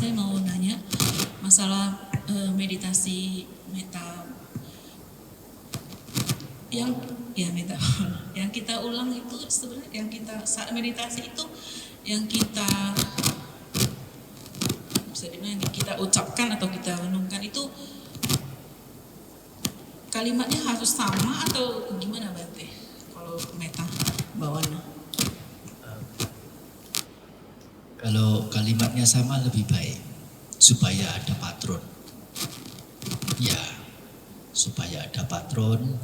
saya mau nanya masalah meditasi meta yang meta yang kita ulang itu sebenarnya yang kita saat meditasi itu yang kita bisa dibilang yang kita ucapkan atau kita renungkan itu kalimatnya harus sama atau gimana Bante kalau meta bawahnya? Kalau kalimatnya sama lebih baik supaya ada patron. Ya, supaya ada patron,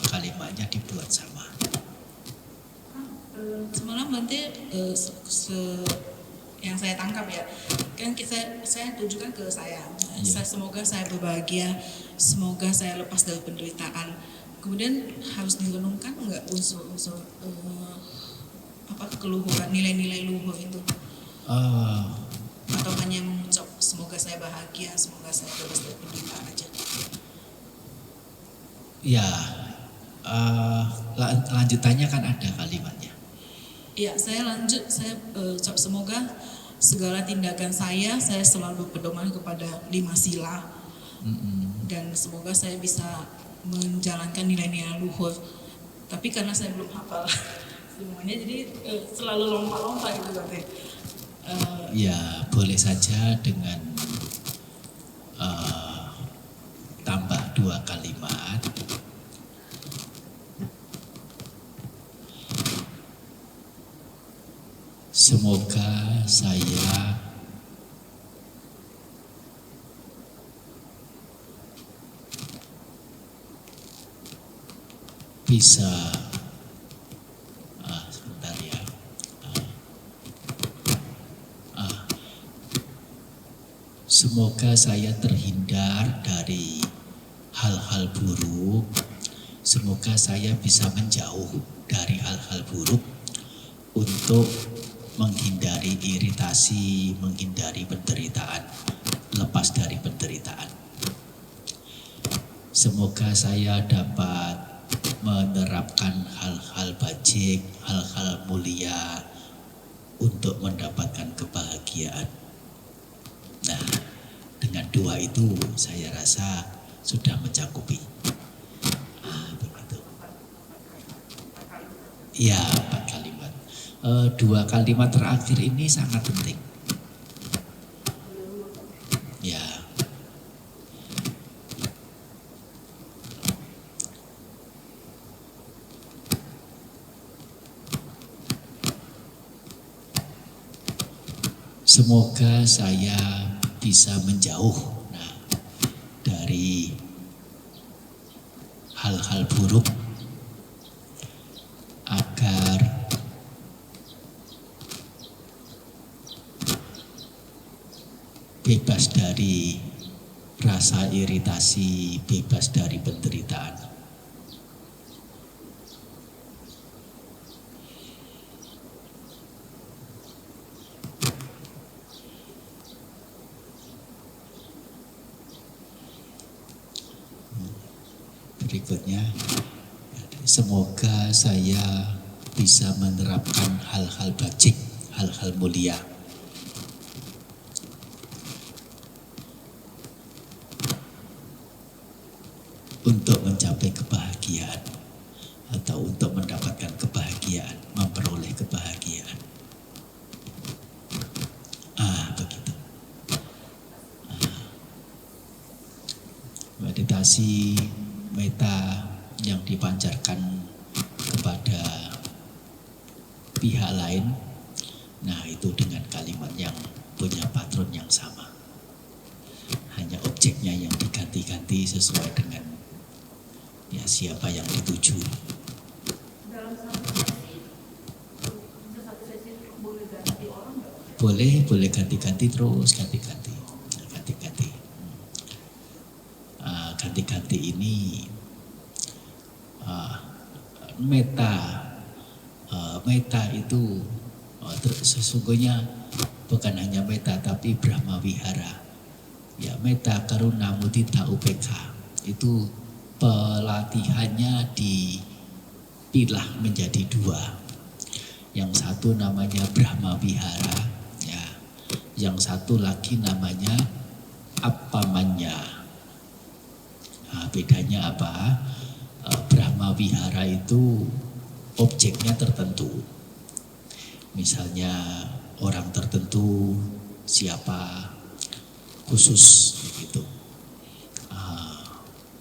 kalimatnya dibuat sama. Semalam Bante yang saya tangkap ya, kan saya tujukan ke saya. Semoga saya berbahagia, semoga saya lepas dari penderitaan. Kemudian harus direnungkan nggak unsur-unsur keluhuran, nilai-nilai luhur itu? Atau hanya mengucap semoga saya bahagia, semoga saya bebas dari penderitaan aja? Ya, lanjutannya kan ada kalimatnya. Ya, saya lanjut, saya ucap semoga segala tindakan saya selalu berpedoman kepada 5 sila. Dan semoga saya bisa menjalankan nilai-nilai luhur. Tapi karena saya belum hafal semuanya, jadi selalu lompat-lompat gitu katanya. Ya, boleh saja dengan tambah 2 kalimat. Semoga saya bisa sebentar ya. Semoga saya terhindar dari hal-hal buruk. Semoga saya bisa menjauh dari hal-hal buruk untuk menghindari iritasi, menghindari penderitaan, lepas dari penderitaan. Semoga saya dapat menerapkan hal-hal bajik, hal-hal mulia untuk mendapatkan kebahagiaan. Nah, dengan 2 itu saya rasa sudah mencakupi. Begitu. Ya, 4 kalimat. 2 kalimat terakhir ini sangat penting. Ya. Semoga saya bisa menjauh dari hal-hal buruk agar bebas dari rasa iritasi, bebas dari penderitaan. Berikutnya, semoga saya bisa menerapkan hal-hal bajik, hal-hal mulia. Untuk mencapai kebahagiaan atau untuk mendapatkan kebahagiaan, memperoleh kebahagiaan. Begitu. Meditasi meta yang dipancarkan kepada pihak lain, nah itu dengan kalimat yang punya patron yang sama. Hanya objeknya yang diganti-ganti sesuai dengan siapa yang dituju. Dalam satu sesi boleh ganti orang nggak? Boleh ganti-ganti terus, ganti-ganti. Ganti-ganti ini meta itu sesungguhnya bukan hanya meta tapi Brahma Wihara. Ya, meta, karuna, mudita, upekha itu pelatihannya dipilah menjadi 2. Yang satu namanya Brahma Wihara, ya. Yang satu lagi namanya appamanya. Nah, bedanya apa? Brahma Wihara itu objeknya tertentu. Misalnya orang tertentu, siapa, khusus gitu.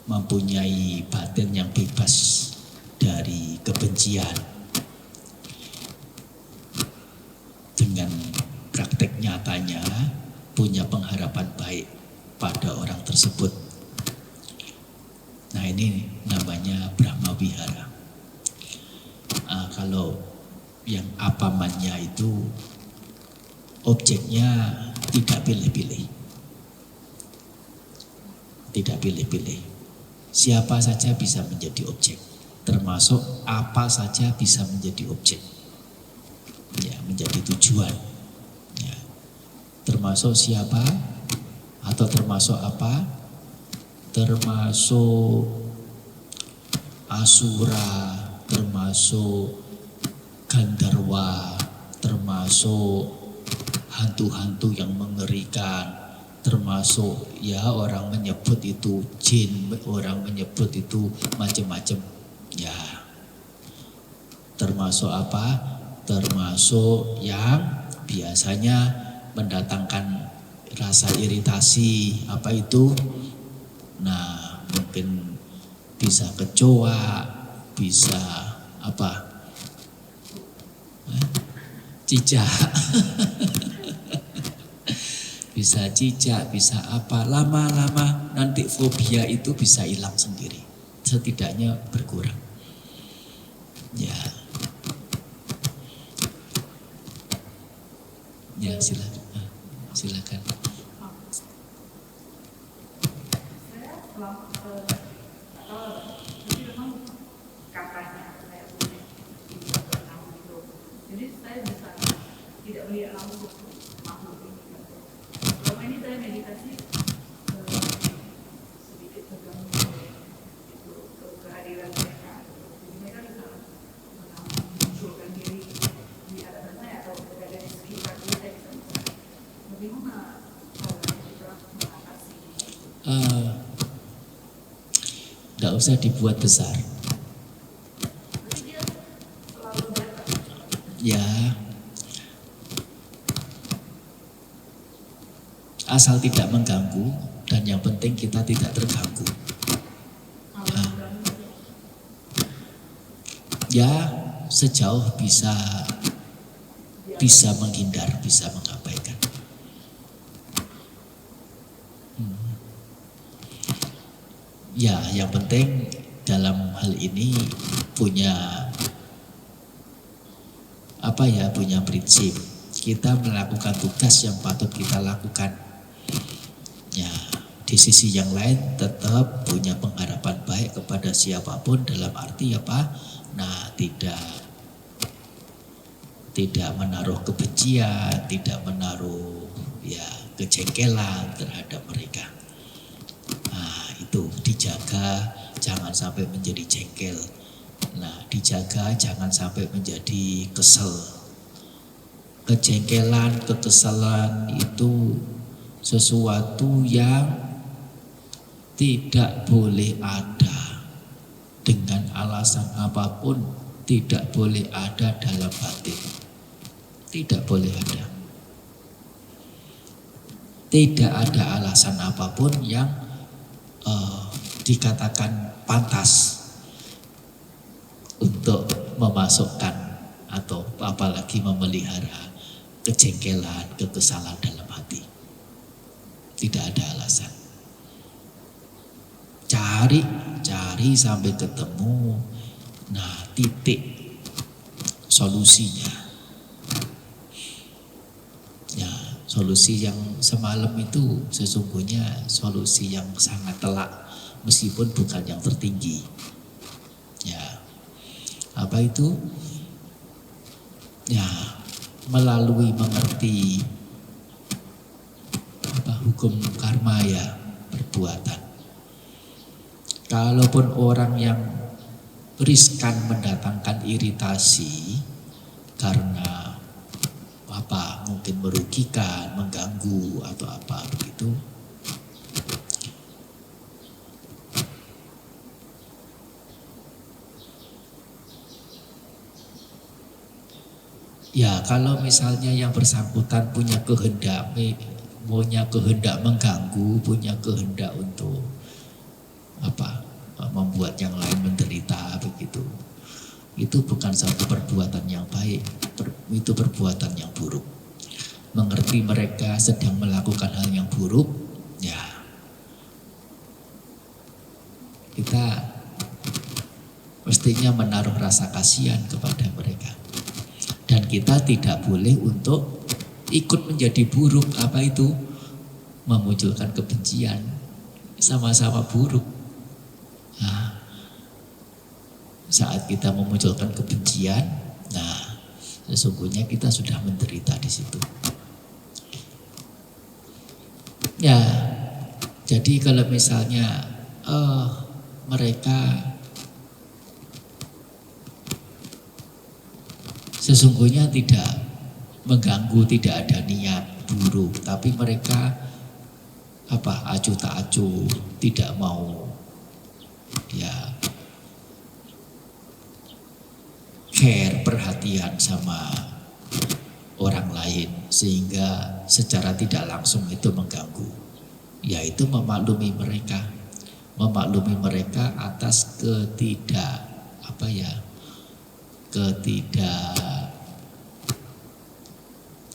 Mempunyai batin yang bebas dari kebencian. Dengan praktek nyatanya punya pengharapan baik pada orang tersebut. Nah, ini namanya Brahma Wihara. Kalau yang appamanya itu objeknya tidak pilih-pilih. Tidak pilih-pilih. Siapa saja bisa menjadi objek, termasuk apa saja bisa menjadi objek, ya, menjadi tujuan, ya. Termasuk siapa atau termasuk apa? Termasuk asura, termasuk Gandharwa, termasuk hantu-hantu yang mengerikan, termasuk ya orang menyebut itu jin, orang menyebut itu macam-macam, ya. Termasuk apa? Termasuk yang biasanya mendatangkan rasa iritasi, apa itu? Nah, mungkin bisa kecoa, bisa apa? Cicak. Bisa cicak, bisa apa, lama-lama nanti fobia itu bisa hilang sendiri, setidaknya berkurang. Ya, ya silakan, silakan. Jadi saya bisa tidak melihat langsung makhluk ini. Selama ini saya meditasi sedikit terganggu itu kehadiran mereka. Jadi mereka bisa munculkan diri di hadapan saya atau berada di sekitar saya bisa melihat. Bagaimana kita mengatasi? Tidak usah dibuat besar. Ya, asal tidak mengganggu dan yang penting kita tidak terganggu. Ya, sejauh bisa menghindar, bisa mengabaikan. Ya, yang penting dalam hal ini punya punya prinsip. Kita melakukan tugas yang patut kita lakukan. Ya, di sisi yang lain tetap punya pengharapan baik kepada siapapun, dalam arti apa? Nah, tidak menaruh kebencian, tidak menaruh ya kejengkelan terhadap mereka. Nah, itu dijaga jangan sampai menjadi jengkel. Nah, dijaga jangan sampai menjadi kesel. Kejengkelan, kekesalan itu sesuatu yang tidak boleh ada dengan alasan apapun, tidak boleh ada dalam batin. Tidak boleh ada. Tidak ada alasan apapun yang dikatakan pantas untuk memasukkan atau apalagi memelihara kejengkelan, kekesalan dalam hati. Tidak ada alasan. Cari sampai ketemu. Nah, titik solusinya. Ya, solusi yang semalam itu sesungguhnya solusi yang sangat telak, meskipun bukan yang tertinggi. Ya, apa itu? Ya, melalui mengerti hukum karma ya, perbuatan. Kalaupun orang yang riskan mendatangkan iritasi karena apa mungkin merugikan, mengganggu atau apa begitu. Ya kalau misalnya yang bersangkutan punya kehendak mengganggu, punya kehendak untuk apa membuat yang lain menderita begitu, itu bukan satu perbuatan yang baik, itu perbuatan yang buruk. Mengerti mereka sedang melakukan hal yang buruk, ya kita mestinya menaruh rasa kasihan kepada mereka. Dan kita tidak boleh untuk ikut menjadi buruk. Apa itu? Memunculkan kebencian. Sama-sama buruk. Nah, saat kita memunculkan kebencian, nah sesungguhnya kita sudah menderita di situ. Ya, jadi kalau misalnya mereka sesungguhnya tidak mengganggu, tidak ada niat buruk, tapi mereka acuh tak acuh, tidak mau ya care, perhatian sama orang lain, sehingga secara tidak langsung itu mengganggu. Yaitu memaklumi mereka atas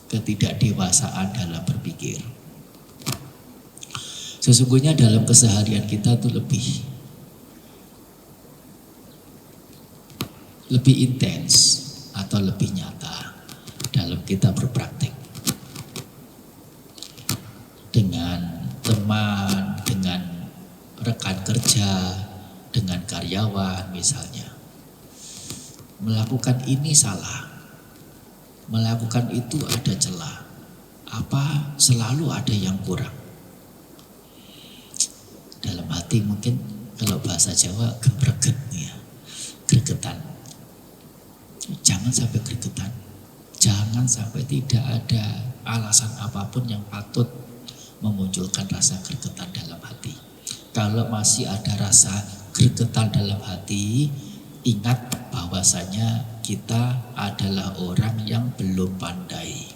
ketidakdewasaan dalam berpikir. Sesungguhnya dalam keseharian kita itu lebih intens atau lebih nyata dalam kita berpraktik dengan teman, dengan rekan kerja, dengan karyawan misalnya. Melakukan ini salah, melakukan itu ada celah, selalu ada yang kurang. Dalam hati mungkin kalau bahasa Jawa gebreget ya, gregetan. Jangan sampai gregetan, jangan sampai tidak ada alasan apapun yang patut memunculkan rasa gregetan dalam hati. Kalau masih ada rasa gregetan dalam hati, ingat bahwasanya kita adalah orang yang belum pandai.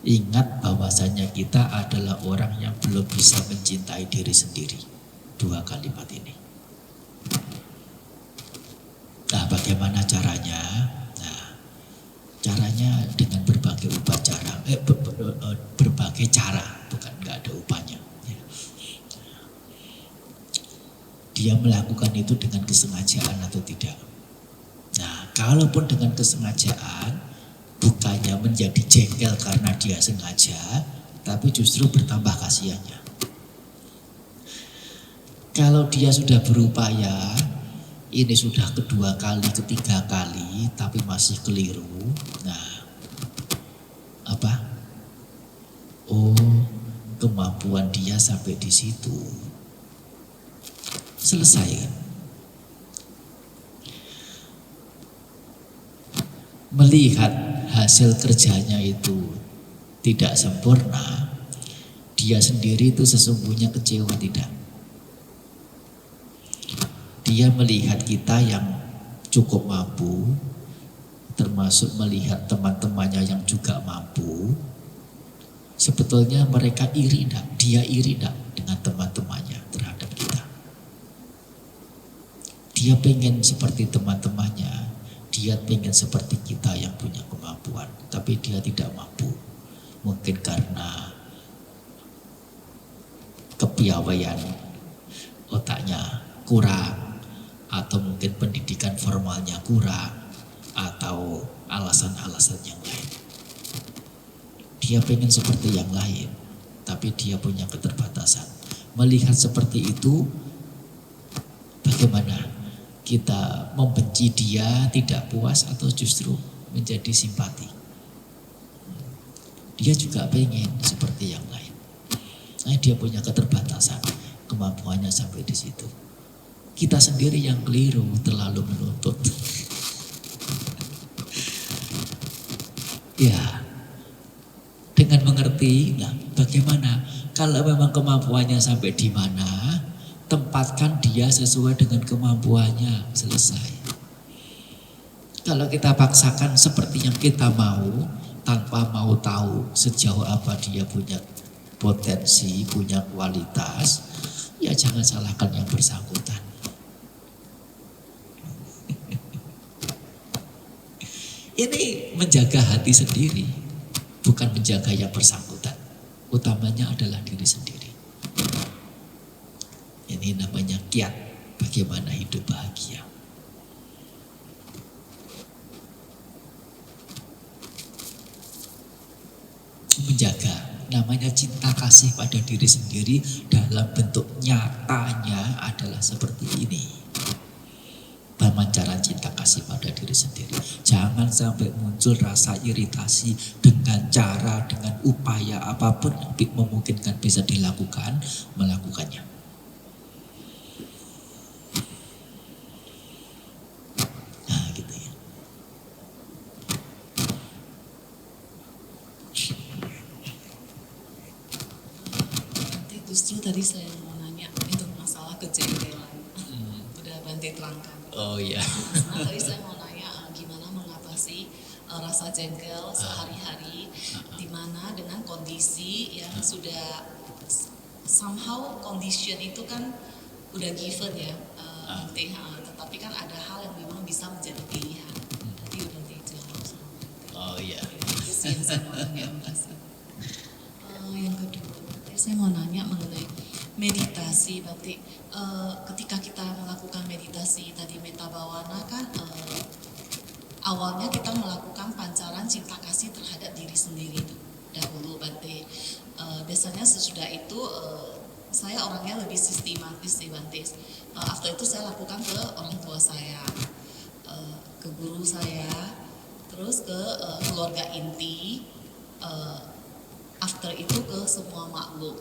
Ingat bahwasanya kita adalah orang yang belum bisa mencintai diri sendiri. 2 kalimat ini. Nah, bagaimana caranya? Nah, caranya dengan berbagai upacara, berbagai cara, bukan nggak ada upanya. Dia melakukan itu dengan kesengajaan atau tidak. Nah, kalaupun dengan kesengajaan, bukannya menjadi jengkel karena dia sengaja, tapi justru bertambah kasihannya. Kalau dia sudah berupaya, ini sudah kedua kali, ketiga kali, tapi masih keliru. Nah, kemampuan dia sampai di situ. Selesai kan? Melihat hasil kerjanya itu tidak sempurna, dia sendiri itu sesungguhnya kecewa tidak? Dia melihat kita yang cukup mampu, termasuk melihat teman-temannya yang juga mampu. Sebetulnya mereka iri enggak? Dia iri enggak dengan teman-temannya terhadap kita? Dia pengen seperti teman-temannya. Dia pengen seperti kita yang punya kemampuan, tapi dia tidak mampu. Mungkin karena kepiawaian otaknya kurang, atau mungkin pendidikan formalnya kurang, atau alasan-alasan yang lain. Dia pengen seperti yang lain, tapi dia punya keterbatasan. Melihat seperti itu, bagaimana? Kita membenci dia, tidak puas, atau justru menjadi simpati. Dia juga pengen seperti yang lain. Nah, dia punya keterbatasan, kemampuannya sampai di situ. Kita sendiri yang keliru, terlalu menuntut. Ya, dengan mengerti. Nah, bagaimana kalau memang kemampuannya sampai di mana, tempatkan dia sesuai dengan kemampuannya, selesai. Kalau kita paksakan seperti yang kita mau, tanpa mau tahu sejauh apa dia punya potensi, punya kualitas, ya jangan salahkan yang bersangkutan. Ini menjaga hati sendiri, bukan menjaga yang bersangkutan. Utamanya adalah diri sendiri. Ini namanya kiat bagaimana hidup bahagia. Menjaga, namanya cinta kasih pada diri sendiri dalam bentuk nyatanya adalah seperti ini. Pemancaran cinta kasih pada diri sendiri. Jangan sampai muncul rasa iritasi dengan cara, dengan upaya apapun yang memungkinkan bisa dilakukan, melakukannya. Nah, gitu ya. Justru tadi saya mau nanya itu masalah kejengkelan. Udah Bante terangkan. Oh iya. Nah, tadi saya mau nanya gimana mengatasi rasa jengkel sehari-hari, di mana dengan kondisi yang sudah somehow condition itu kan udah given ya, Bante, tetapi kan ada hal yang memang bisa menjadi pilihan. Tadi udah dijawab. Oh iya. Itu sih yang saya mau nanya. Yang kedua, saya mau nanya mengenai meditasi, berarti ketika kita melakukan meditasi tadi metta bhavana kan awalnya kita melakukan pancaran cinta kasih terhadap diri sendiri dahulu, Bante. Biasanya sesudah itu saya orangnya lebih sistematis sih, Bante. After itu saya lakukan ke orang tua saya, ke guru saya, terus ke keluarga inti. After itu ke semua makhluk.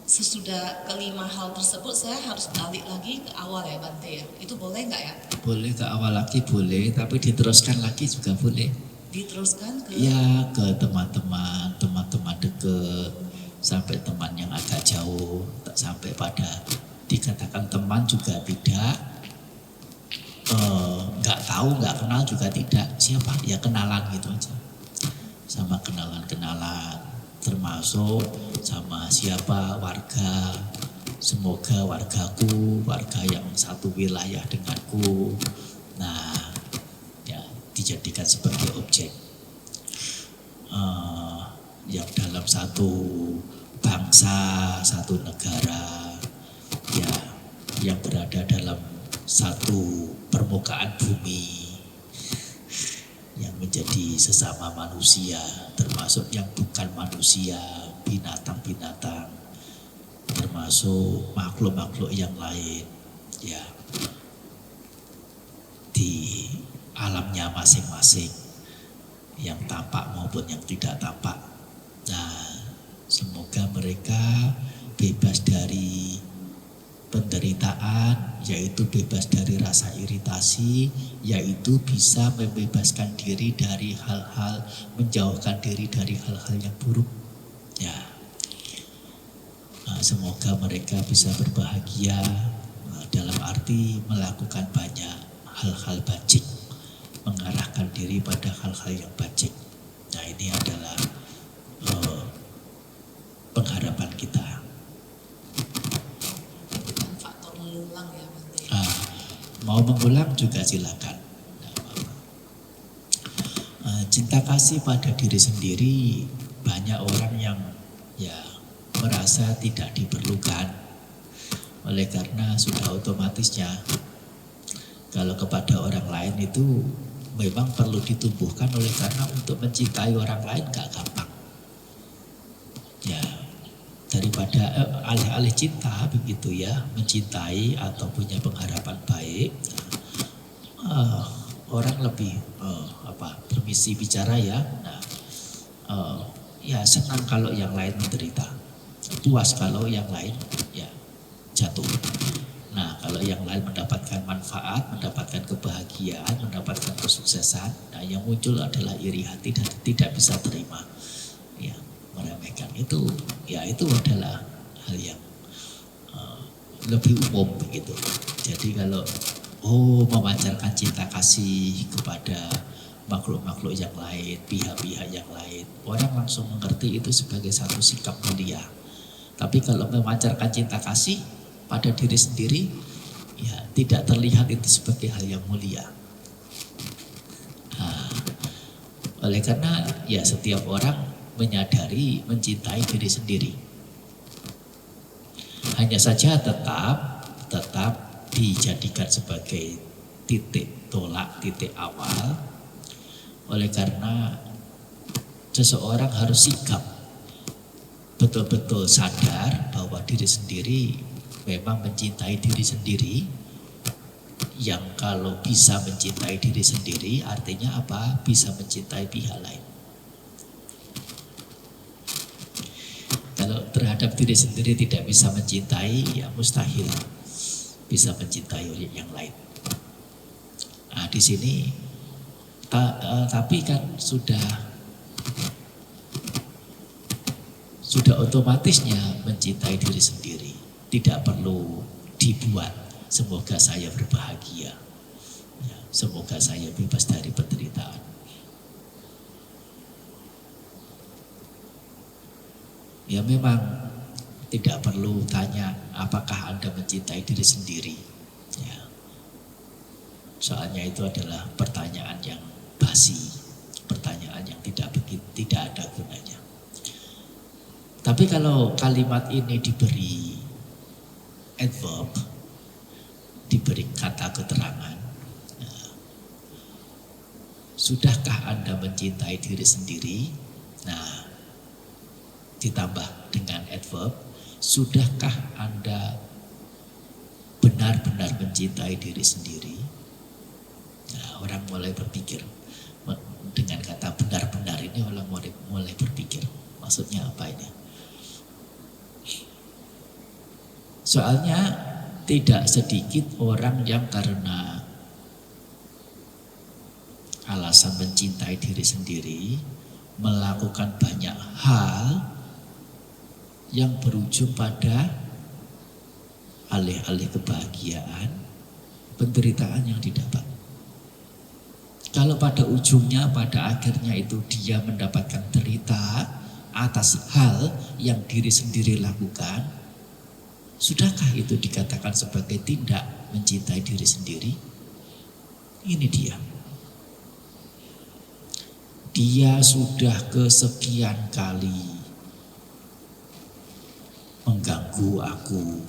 Sesudah kelima hal tersebut saya harus balik lagi ke awal ya, Bante ya. Itu boleh nggak ya? Boleh ke awal lagi boleh, tapi diteruskan lagi juga boleh. Diteruskan ke? Ya ke teman-teman deket, sampai teman yang agak jauh, tak sampai pada dikatakan teman juga tidak, nggak tahu, nggak kenal juga tidak. Siapa? Ya kenalan gitu aja. Sama kenalan-kenalan, termasuk sama siapa warga, semoga wargaku, warga yang satu wilayah denganku, nah ya dijadikan sebagai objek yang dalam satu bangsa, satu negara, ya yang berada dalam satu permukaan bumi, yang menjadi sesama manusia, termasuk yang bukan manusia, binatang-binatang, termasuk makhluk-makhluk yang lain, ya di alamnya masing-masing, yang tampak maupun yang tidak tampak. Nah, semoga mereka bebas dari penderitaan, yaitu bebas dari rasa iritasi, yaitu bisa membebaskan diri dari hal-hal, menjauhkan diri dari hal-hal yang buruk. Ya, nah, semoga mereka bisa berbahagia, dalam arti melakukan banyak hal-hal bajik, mengarahkan diri pada hal-hal yang bajik. Nah, ini adalah pengharapan kita. Mau mengulang juga silakan. Cinta kasih pada diri sendiri, banyak orang yang ya merasa tidak diperlukan, oleh karena sudah otomatisnya kalau kepada orang lain itu memang perlu ditumbuhkan, oleh karena untuk mencintai orang lain gak gampang. Ya, daripada alih-alih cinta begitu ya, mencintai atau punya pengharapan baik, orang lebih permisi bicara ya. Nah, ya senang kalau yang lain menderita, puas kalau yang lain ya jatuh. Nah, kalau yang lain mendapatkan manfaat, mendapatkan kebahagiaan, mendapatkan kesuksesan, nah yang muncul adalah iri hati dan tidak bisa terima. itu adalah hal yang lebih umum begitu. Jadi kalau memancarkan cinta kasih kepada makhluk-makhluk yang lain, pihak-pihak yang lain, orang langsung mengerti itu sebagai satu sikap mulia. Tapi kalau memancarkan cinta kasih pada diri sendiri, ya tidak terlihat itu sebagai hal yang mulia. Nah, oleh karena ya setiap orang menyadari mencintai diri sendiri. Hanya saja tetap dijadikan sebagai titik tolak, titik awal. Oleh karena seseorang harus sikap betul-betul sadar bahwa diri sendiri memang mencintai diri sendiri. Yang kalau bisa mencintai diri sendiri artinya apa? Bisa mencintai pihak lain. Kalau terhadap diri sendiri tidak bisa mencintai, ya mustahil bisa mencintai yang lain. Nah, di sini tapi kan sudah otomatisnya mencintai diri sendiri, tidak perlu dibuat. Semoga saya berbahagia, ya, semoga saya bebas dari penderitaan. Ya memang tidak perlu tanya apakah Anda mencintai diri sendiri. Ya. Soalnya itu adalah pertanyaan yang basi, pertanyaan yang tidak ada gunanya. Tapi kalau kalimat ini diberi adverb, diberi kata keterangan, ya, sudahkah Anda mencintai diri sendiri? Nah, ditambah dengan adverb, sudahkah Anda benar-benar mencintai diri sendiri? Nah, orang mulai berpikir. Dengan kata benar-benar ini orang mulai berpikir, maksudnya apa ini? Soalnya tidak sedikit orang yang karena alasan mencintai diri sendiri melakukan banyak hal yang berujung pada alih-alih kebahagiaan, penderitaan yang didapat. Kalau pada ujungnya, pada akhirnya itu dia mendapatkan derita atas hal yang diri sendiri lakukan, sudahkah itu dikatakan sebagai tindak mencintai diri sendiri? Ini dia. Dia sudah kesekian kali mengganggu aku,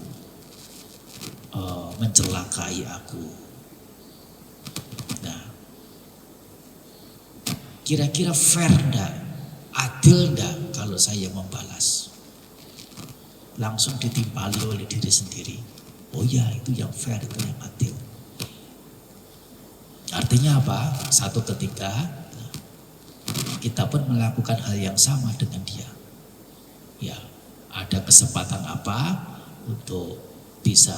mencelakai aku. Nah, kira-kira fair enggak, adil enggak kalau saya membalas? Langsung ditimpali oleh diri sendiri. Oh ya, itu yang fair, itu yang adil. Artinya apa? Satu ketika kita pun melakukan hal yang sama dengan dia. Ya, ada kesempatan apa untuk bisa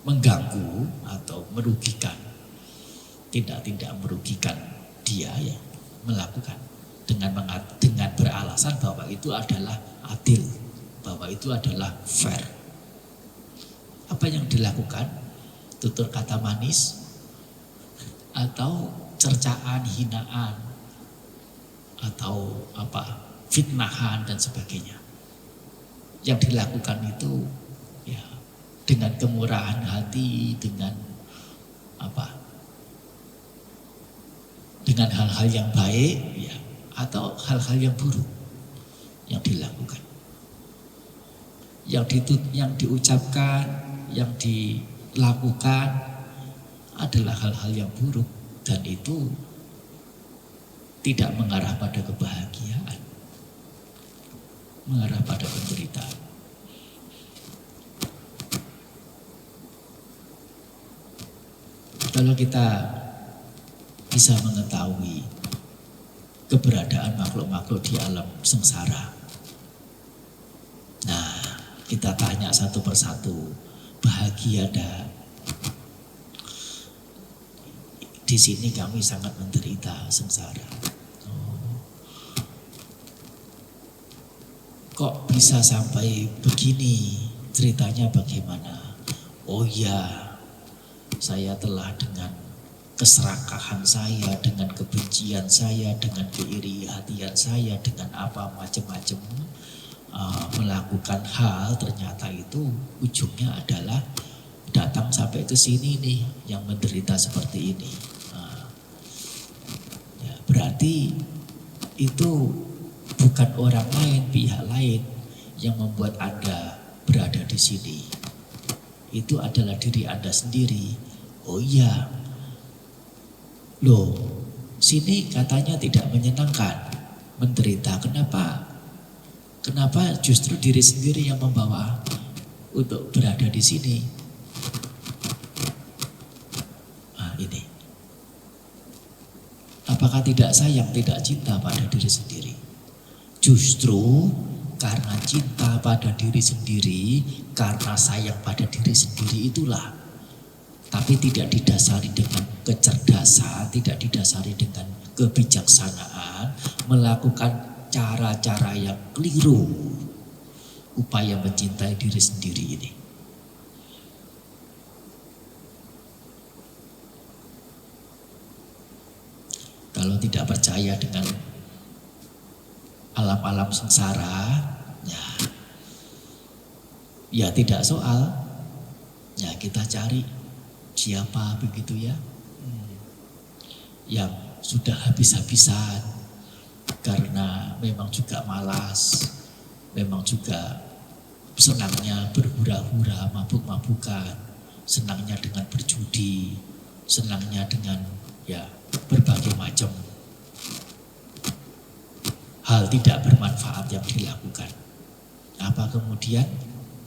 mengganggu atau merugikan, tidak merugikan dia, ya melakukan dengan beralasan bahwa itu adalah adil, bahwa itu adalah fair. Apa yang dilakukan? Tutur kata manis atau cercaan, hinaan, atau fitnahan dan sebagainya. Yang dilakukan itu ya dengan kemurahan hati, dengan dengan hal-hal yang baik, ya, atau hal-hal yang buruk yang dilakukan. Yang diucapkan, yang dilakukan adalah hal-hal yang buruk, dan itu tidak mengarah pada kebahagiaan, mengarah pada penderitaan. Kalau kita bisa mengetahui keberadaan makhluk-makhluk di alam sengsara, nah kita tanya satu persatu, bahagia dah? Di sini kami sangat menderita, sengsara. kok bisa sampai begini, ceritanya bagaimana? Oh ya, saya telah dengan keserakahan saya, dengan kebencian saya, dengan keiri hatian saya, dengan apa macam-macam melakukan hal, ternyata itu ujungnya adalah datang sampai ke sini nih, yang menderita seperti ini. Ya, berarti itu bukan orang lain, pihak lain yang membuat Anda berada di sini. Itu adalah diri Anda sendiri. Oh iya, loh, sini katanya tidak menyenangkan, menderita. Kenapa? Kenapa justru diri sendiri yang membawa untuk berada di sini? Ini. Apakah tidak sayang, tidak cinta pada diri sendiri? Justru karena cinta pada diri sendiri, karena sayang pada diri sendiri itulah, tapi tidak didasari dengan kecerdasan, tidak didasari dengan kebijaksanaan, melakukan cara-cara yang keliru, upaya mencintai diri sendiri ini. Kalau tidak percaya dengan alam-alam sengsara, ya tidak soal. Ya kita cari siapa begitu ya, yang sudah habis-habisan karena memang juga malas, memang juga senangnya berhura-hura, mabuk-mabukan, senangnya dengan berjudi, senangnya dengan ya berbagai macam hal tidak bermanfaat yang dilakukan. Apa kemudian?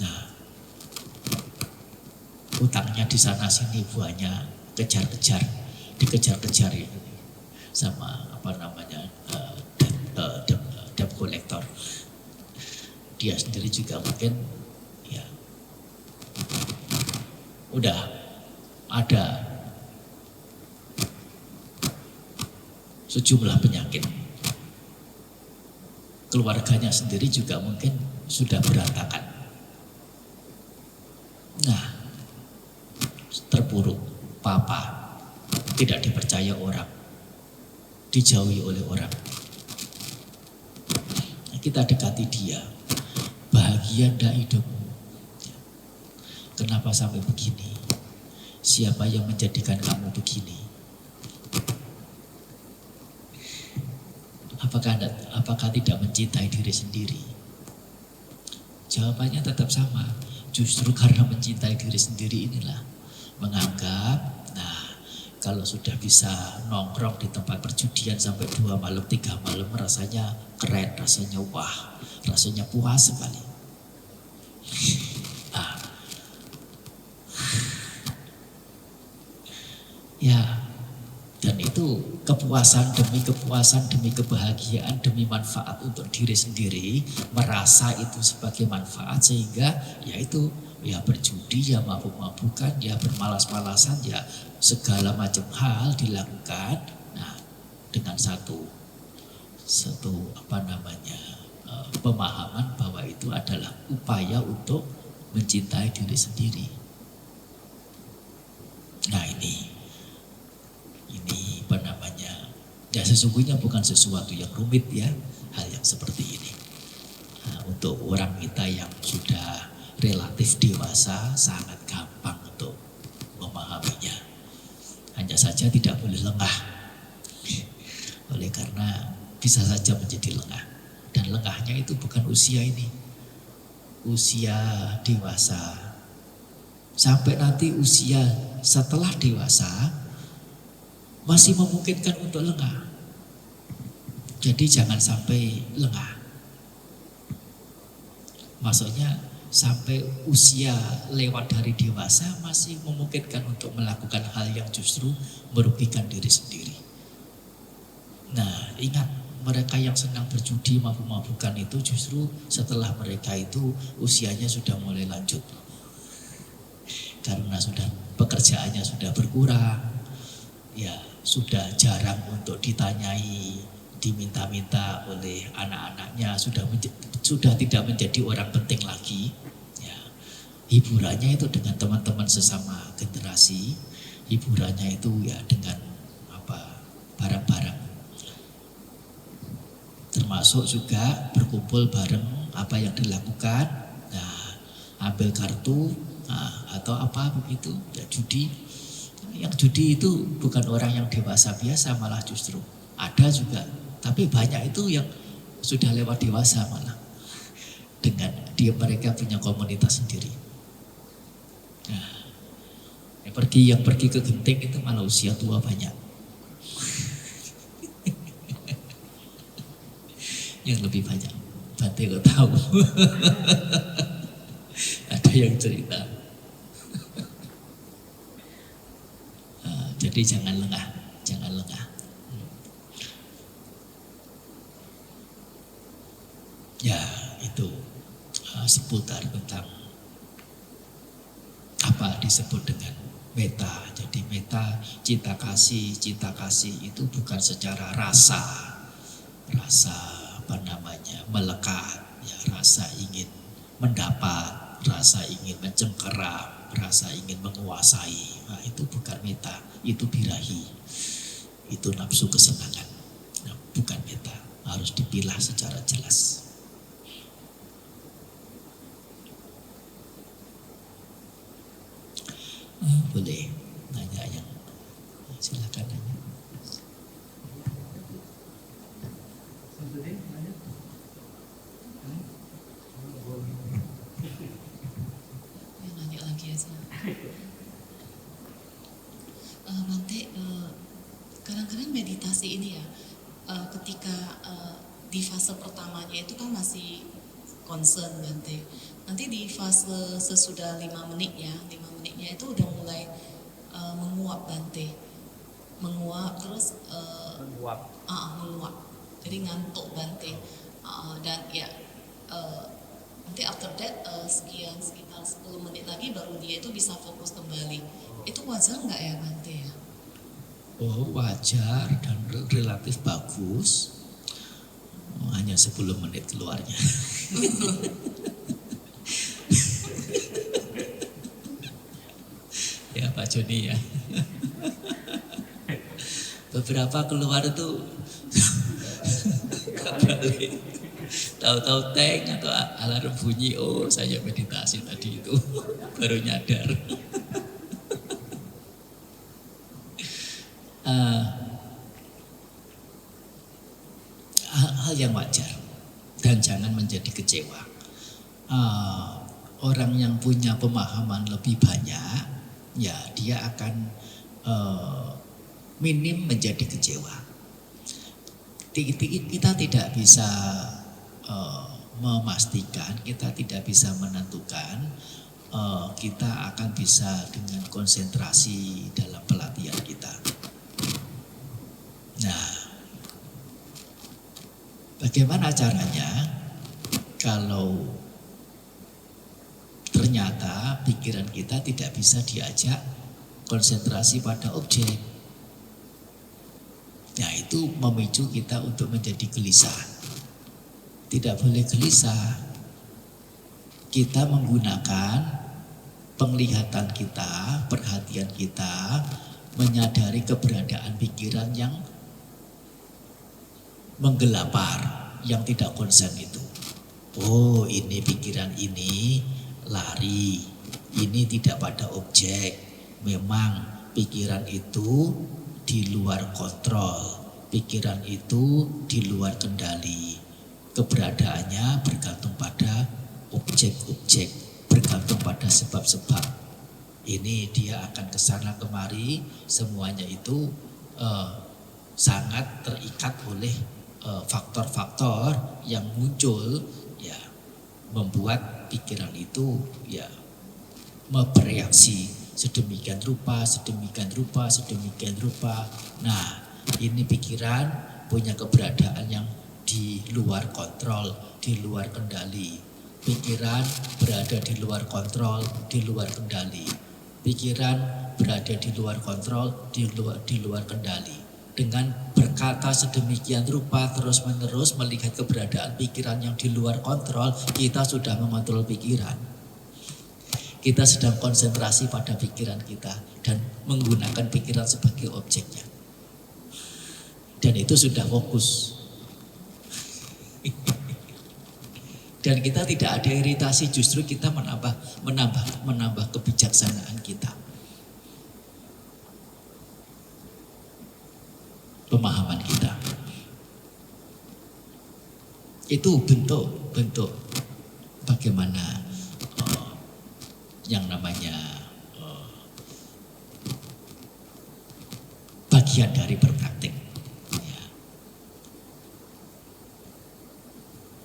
Nah, utangnya di sana sini buahnya kejar-kejar, dikejar-kejar ya, sama apa namanya debt collector. Dia sendiri juga mungkin ya udah ada sejumlah penyakit. Keluarganya sendiri juga mungkin sudah berantakan. Nah, terpuruk, papa, tidak dipercaya orang, dijauhi oleh orang. Nah, kita dekati dia, bahagia ndak hidupmu? Kenapa sampai begini? Siapa yang menjadikan kamu begini? Apakah tidak mencintai diri sendiri? Jawabannya tetap sama. Justru karena mencintai diri sendiri inilah menganggap, nah kalau sudah bisa nongkrong di tempat perjudian sampai 2 malam, 3 malam rasanya keren, rasanya wah, rasanya puas sekali. Ya, dan itu kepuasan demi kebahagiaan, demi manfaat untuk diri sendiri, merasa itu sebagai manfaat, sehingga ya itu ya berjudi, ya mabuk-mabukan, ya bermalas-malasan, ya segala macam hal dilakukan. Nah, dengan satu apa namanya pemahaman bahwa itu adalah upaya untuk mencintai diri sendiri. Nah ini apa namanya, ya sesungguhnya bukan sesuatu yang rumit ya, hal yang seperti ini. Nah, untuk orang kita yang sudah relatif dewasa sangat gampang untuk memahaminya. Hanya saja tidak boleh lengah, oleh karena bisa saja menjadi lengah. Dan lengahnya itu bukan usia ini, usia dewasa, sampai nanti usia setelah dewasa masih memungkinkan untuk lengah. Jadi jangan sampai lengah. Maksudnya sampai usia lewat dari dewasa masih memungkinkan untuk melakukan hal yang justru merugikan diri sendiri. Nah, ingat, mereka yang senang berjudi, mabuk-mabukan itu justru setelah mereka itu usianya sudah mulai lanjut. Karena sudah pekerjaannya sudah berkurang, ya sudah jarang untuk ditanyai, diminta-minta oleh anak-anaknya, sudah tidak menjadi orang penting lagi. Ya, hiburannya itu dengan teman-teman sesama generasi, hiburannya itu ya dengan barang-barang, termasuk juga berkumpul bareng apa yang dilakukan. Nah, ambil kartu atau apa begitu, ya judi. Yang judi itu bukan orang yang dewasa biasa, malah justru ada juga, tapi banyak itu yang sudah lewat dewasa malah, dengan mereka punya komunitas sendiri. Nah, yang pergi ke genting itu malah usia tua banyak. Yang lebih banyak, Bante kok tahu. Ada yang cerita. Jadi jangan lengah, jangan lengah. Ya, itu seputar tentang apa disebut dengan meta. Jadi meta, cinta kasih itu bukan secara rasa melekat, ya, rasa ingin mendapat, rasa ingin mencengkeram, rasa ingin menguasai. Nah, itu bukan meta, itu birahi, itu nafsu kesenangan. Nah, bukan meta, harus dipilah secara jelas. Boleh nanya yang silakan nanya. Nanya lagi aja. Bante, kadang-kadang meditasi ini ya, ketika di fase pertamanya itu kan masih concern Bante. Nanti di fase sesudah 5 menitnya itu udah mulai menguap Bante. Menguap terus menguap. Jadi ngantuk Bante. Dan ya nanti after that sekitar 10 menit lagi baru dia itu bisa fokus kembali. Itu wajar nggak ya Bante ya? Oh, wajar dan relatif bagus. Hanya 10 menit keluarnya. Ya Pak Joni ya. Beberapa keluar itu kembali. Tahu-tahu teng atau alarm bunyi, oh saya meditasi tadi itu. Baru nyadar. Hal yang wajar dan jangan menjadi kecewa. Orang yang punya pemahaman lebih banyak, ya dia akan minim menjadi kecewa. Kita tidak bisa memastikan, kita tidak bisa menentukan kita akan bisa dengan konsentrasi dalam pelatihan kita. Nah, bagaimana caranya kalau ternyata pikiran kita tidak bisa diajak konsentrasi pada objek? Nah, itu memicu kita untuk menjadi gelisah. Tidak boleh gelisah. Kita menggunakan penglihatan kita, perhatian kita, menyadari keberadaan pikiran yang menggelapar, yang tidak konsen itu. Oh, ini pikiran ini lari, ini tidak pada objek. Memang pikiran itu di luar kontrol, pikiran itu di luar kendali. Keberadaannya bergantung pada objek-objek, bergantung pada sebab-sebab. Ini dia akan kesana kemari, semuanya itu sangat terikat oleh faktor-faktor yang muncul, ya, membuat pikiran itu ya bereaksi sedemikian rupa. Nah, ini pikiran punya keberadaan yang di luar kontrol, di luar kendali. Pikiran berada di luar kontrol, di luar kendali. Pikiran berada di luar kontrol, di luar kendali. Dengan berkata sedemikian rupa terus-menerus melihat keberadaan pikiran yang di luar kontrol, kita sudah mengontrol pikiran. Kita sedang konsentrasi pada pikiran kita dan menggunakan pikiran sebagai objeknya. Dan itu sudah fokus. Dan kita tidak ada iritasi, justru kita menambah kebijaksanaan kita. Pemahaman kita. Itu bentuk bagaimana yang namanya bagian dari berpraktik. Ya.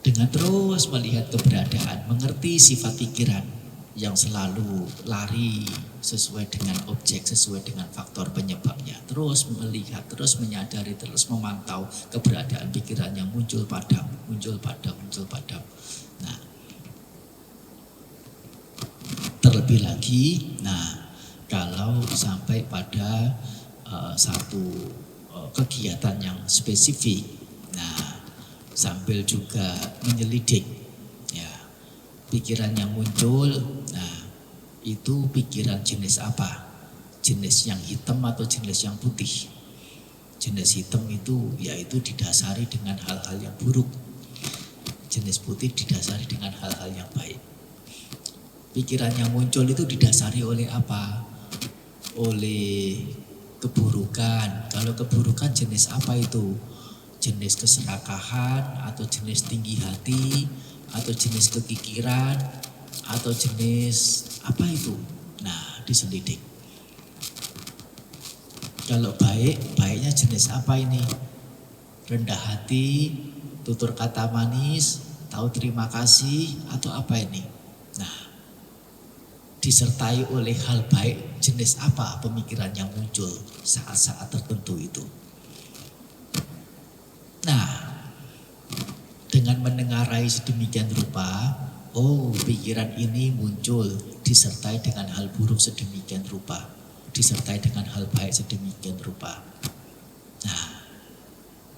Dengan terus melihat keberadaan, mengerti sifat pikiran yang selalu lari sesuai dengan objek, sesuai dengan faktor penyebabnya. Terus melihat, terus menyadari, terus memantau keberadaan pikiran yang muncul padam. Nah, terlebih lagi, kalau sampai pada satu kegiatan yang spesifik, sambil juga menyelidik, ya, pikiran yang muncul, itu pikiran jenis apa? Jenis yang hitam atau jenis yang putih? Jenis hitam itu yaitu didasari dengan hal-hal yang buruk. Jenis putih didasari dengan hal-hal yang baik. Pikiran yang muncul itu didasari oleh apa? Oleh keburukan. Kalau keburukan jenis apa itu? Jenis keserakahan atau jenis tinggi hati atau jenis kekikiran atau jenis apa itu? Nah, diselidik. Kalau baiknya jenis apa ini? Rendah hati, tutur kata manis, tahu terima kasih atau apa ini? Nah, disertai oleh hal baik, jenis apa pemikiran yang muncul saat-saat tertentu itu? Nah, dengan menengarai sedemikian rupa, pikiran ini muncul disertai dengan hal buruk sedemikian rupa, disertai dengan hal baik sedemikian rupa. Nah,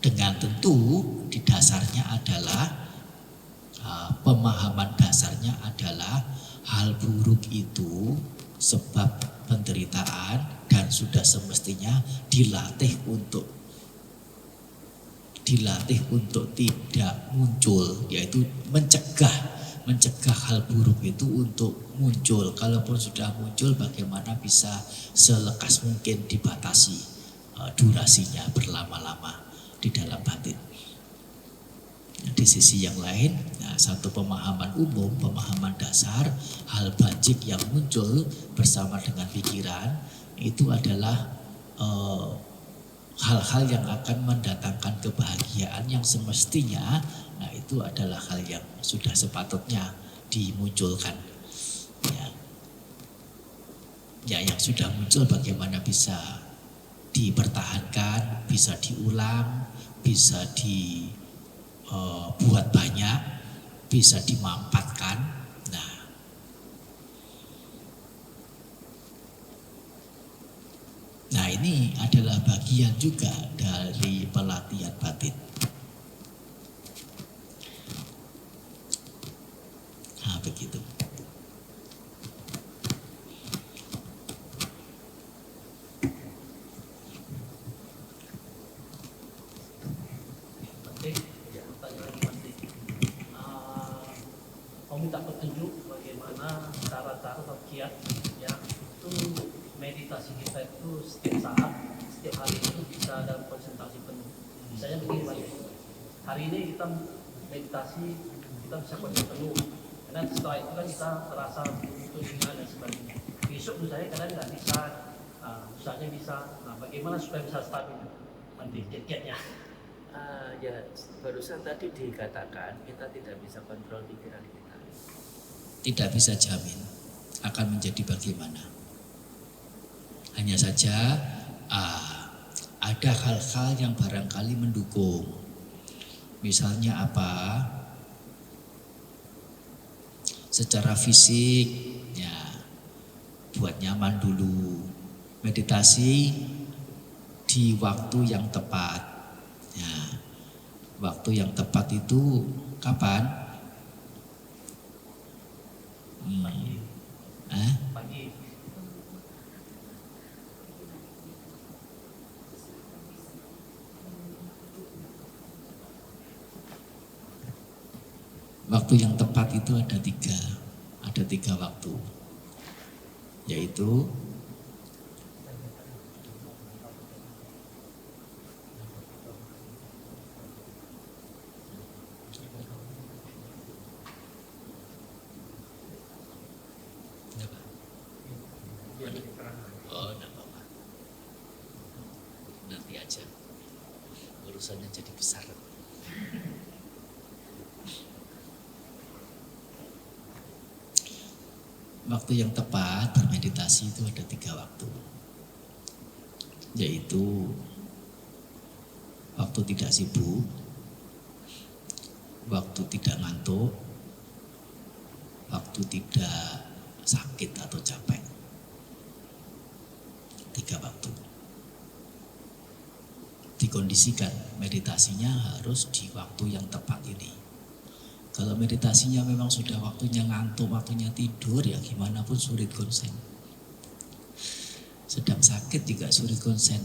dengan tentu di dasarnya adalah pemahaman dasarnya adalah hal buruk itu sebab penderitaan dan sudah semestinya dilatih untuk tidak muncul, yaitu mencegah hal buruk itu untuk muncul. Kalaupun sudah muncul, bagaimana bisa selekas mungkin dibatasi durasinya berlama-lama di dalam batin. Di sisi yang lain, satu pemahaman umum, pemahaman dasar, hal bajik yang muncul bersama dengan pikiran itu adalah hal-hal yang akan mendatangkan kebahagiaan yang semestinya, itu adalah hal yang sudah sepatutnya dimunculkan. Ya, yang sudah muncul bagaimana bisa dipertahankan, bisa diulang, bisa dibuat banyak, bisa dimanfaatkan. Nah, ini adalah bagian juga dari pelatihan batin. Nah, begitu. Mau minta petunjuk bagaimana cara-cara atau kiat yang itu meditasi kita itu setiap hari itu bisa dalam konsentrasi penuh. Misalnya begini Pak, hari ini kita meditasi, kita bisa konsentrasi penuh. Karena setelah itu kan kita terasa itu ringan dan sebagainya. Besok misalnya kadang nggak bisa, usahanya bisa. Nah, bagaimana supaya bisa stabil? Nanti kiat-kiatnya. Ya, barusan tadi dikatakan kita tidak bisa kontrol pikiran kita. Tidak bisa jamin akan menjadi bagaimana. Hanya saja ada hal-hal yang barangkali mendukung. Misalnya apa? Secara fisik, ya, buat nyaman dulu. Meditasi di waktu yang tepat. Ya, waktu yang tepat itu kapan? Pagi. Eh? Pagi. Waktu yang tepat itu ada tiga waktu, yaitu enggak apa-apa. Nanti aja, urusannya jadi besar. Waktu yang tepat bermeditasi itu ada 3 waktu, yaitu waktu tidak sibuk, waktu tidak ngantuk, waktu tidak sakit atau capek. 3 waktu. Dikondisikan meditasinya harus di waktu yang tepat ini. Kalau meditasinya memang sudah waktunya ngantuk, waktunya tidur, ya gimana pun sulit konsen. Sedang sakit juga sulit konsen.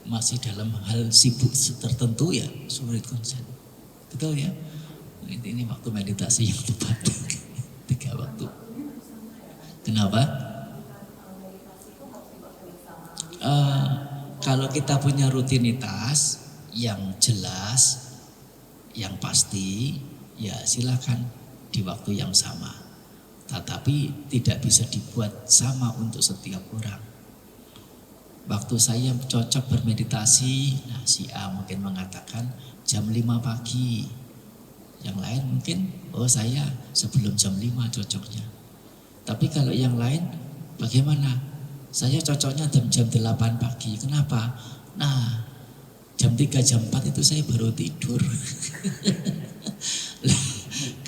Masih dalam hal sibuk tertentu ya sulit konsen. Betul ya? Ini waktu meditasi yang tepat. 3 waktu. Kenapa? Kalau kita punya rutinitas yang jelas, yang pasti, ya silakan di waktu yang sama. Tetapi tidak bisa dibuat sama untuk setiap orang. Waktu saya cocok bermeditasi, nah si A mungkin mengatakan jam 5 pagi. Yang lain mungkin, saya sebelum jam 5 cocoknya. Tapi kalau yang lain bagaimana? Saya cocoknya jam 8 pagi. Kenapa? Nah, jam 3, jam 4 itu saya baru tidur.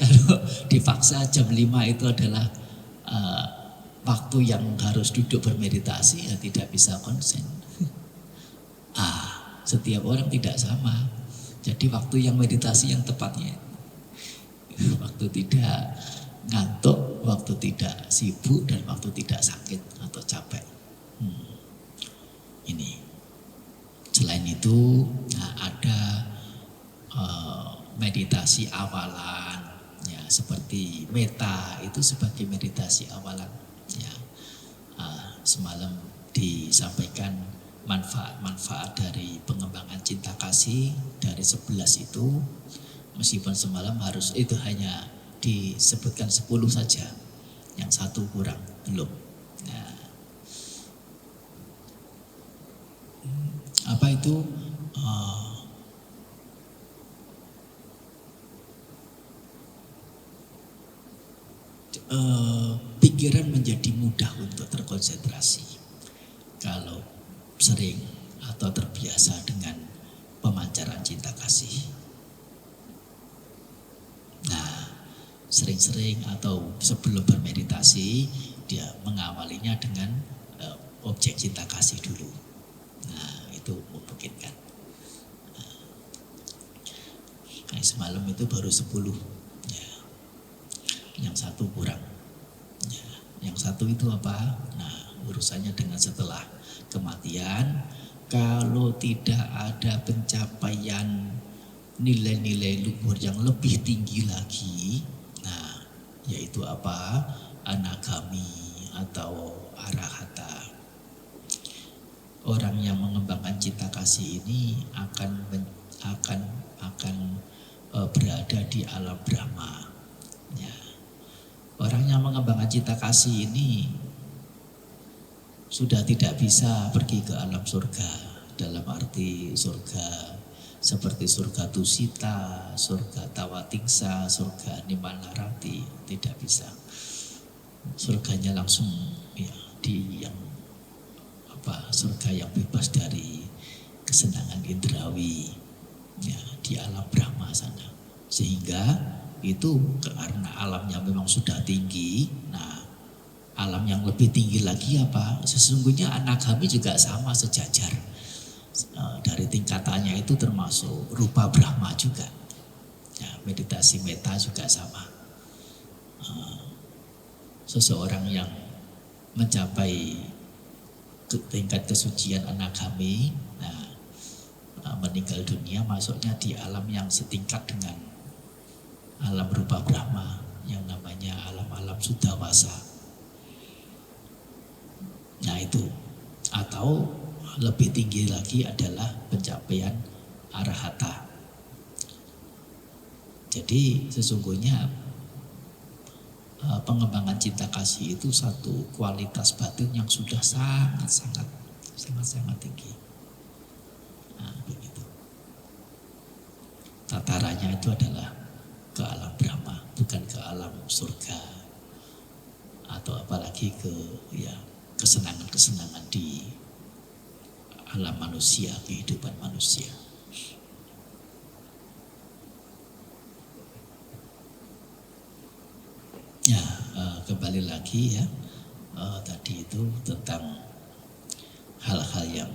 Kalau dipaksa jam 5 itu adalah waktu yang harus duduk bermeditasi, ya tidak bisa konsen. Setiap orang tidak sama. Jadi waktu yang meditasi yang tepatnya, waktu tidak ngantuk, waktu tidak sibuk, dan waktu tidak sakit atau capek. Ini. Selain itu, ada meditasi awalan, ya seperti meta itu sebagai meditasi awalan. Ya, semalam disampaikan manfaat-manfaat dari pengembangan cinta kasih dari 11 itu, meskipun semalam harus itu hanya disebutkan 10 saja, yang 1 kurang belum. Ya. Apa itu? Pikiran menjadi mudah untuk terkonsentrasi kalau sering atau terbiasa dengan pemancaran cinta kasih. Nah, sering-sering atau sebelum bermeditasi dia mengawalinya dengan objek cinta kasih dulu. Nah, itu memungkinkan. Nah, semalam itu baru 10 ya. Yang 1 kurang ya. Yang 1 itu apa? Nah, urusannya dengan setelah kematian. Kalau tidak ada pencapaian nilai-nilai luhur yang lebih tinggi lagi, nah yaitu apa? Anagami atau arahata. Orang yang mengembangkan cinta kasih ini akan berada di alam Brahma. Ya. Orang yang mengembangkan cinta kasih ini sudah tidak bisa pergi ke alam surga, dalam arti surga seperti surga Tusita, surga Tawatingsa, surga Nimalarati, tidak bisa. Surganya langsung ya di yang surga yang bebas dari kesenangan indrawi ya, di alam Brahma sana. Sehingga itu karena alamnya memang sudah tinggi, nah Alam yang lebih tinggi lagi apa? Sesungguhnya anagami juga sama sejajar. Dari tingkatannya itu termasuk rupa Brahma juga. Ya, meditasi meta juga sama. Seseorang yang mencapai tingkat kesucian anagami, meninggal dunia masuknya di alam yang setingkat dengan alam rupa Brahma yang namanya alam-alam Sudawasa. Nah itu, atau lebih tinggi lagi adalah pencapaian arahata. Jadi sesungguhnya pengembangan cinta kasih itu satu kualitas batin yang sudah sangat tinggi. Nah, begitu. Tatarannya itu adalah ke alam Brahma, bukan ke alam surga atau apalagi ke kesenangan-kesenangan di alam manusia, kehidupan manusia. Ya, kembali lagi ya, tadi itu tentang hal-hal yang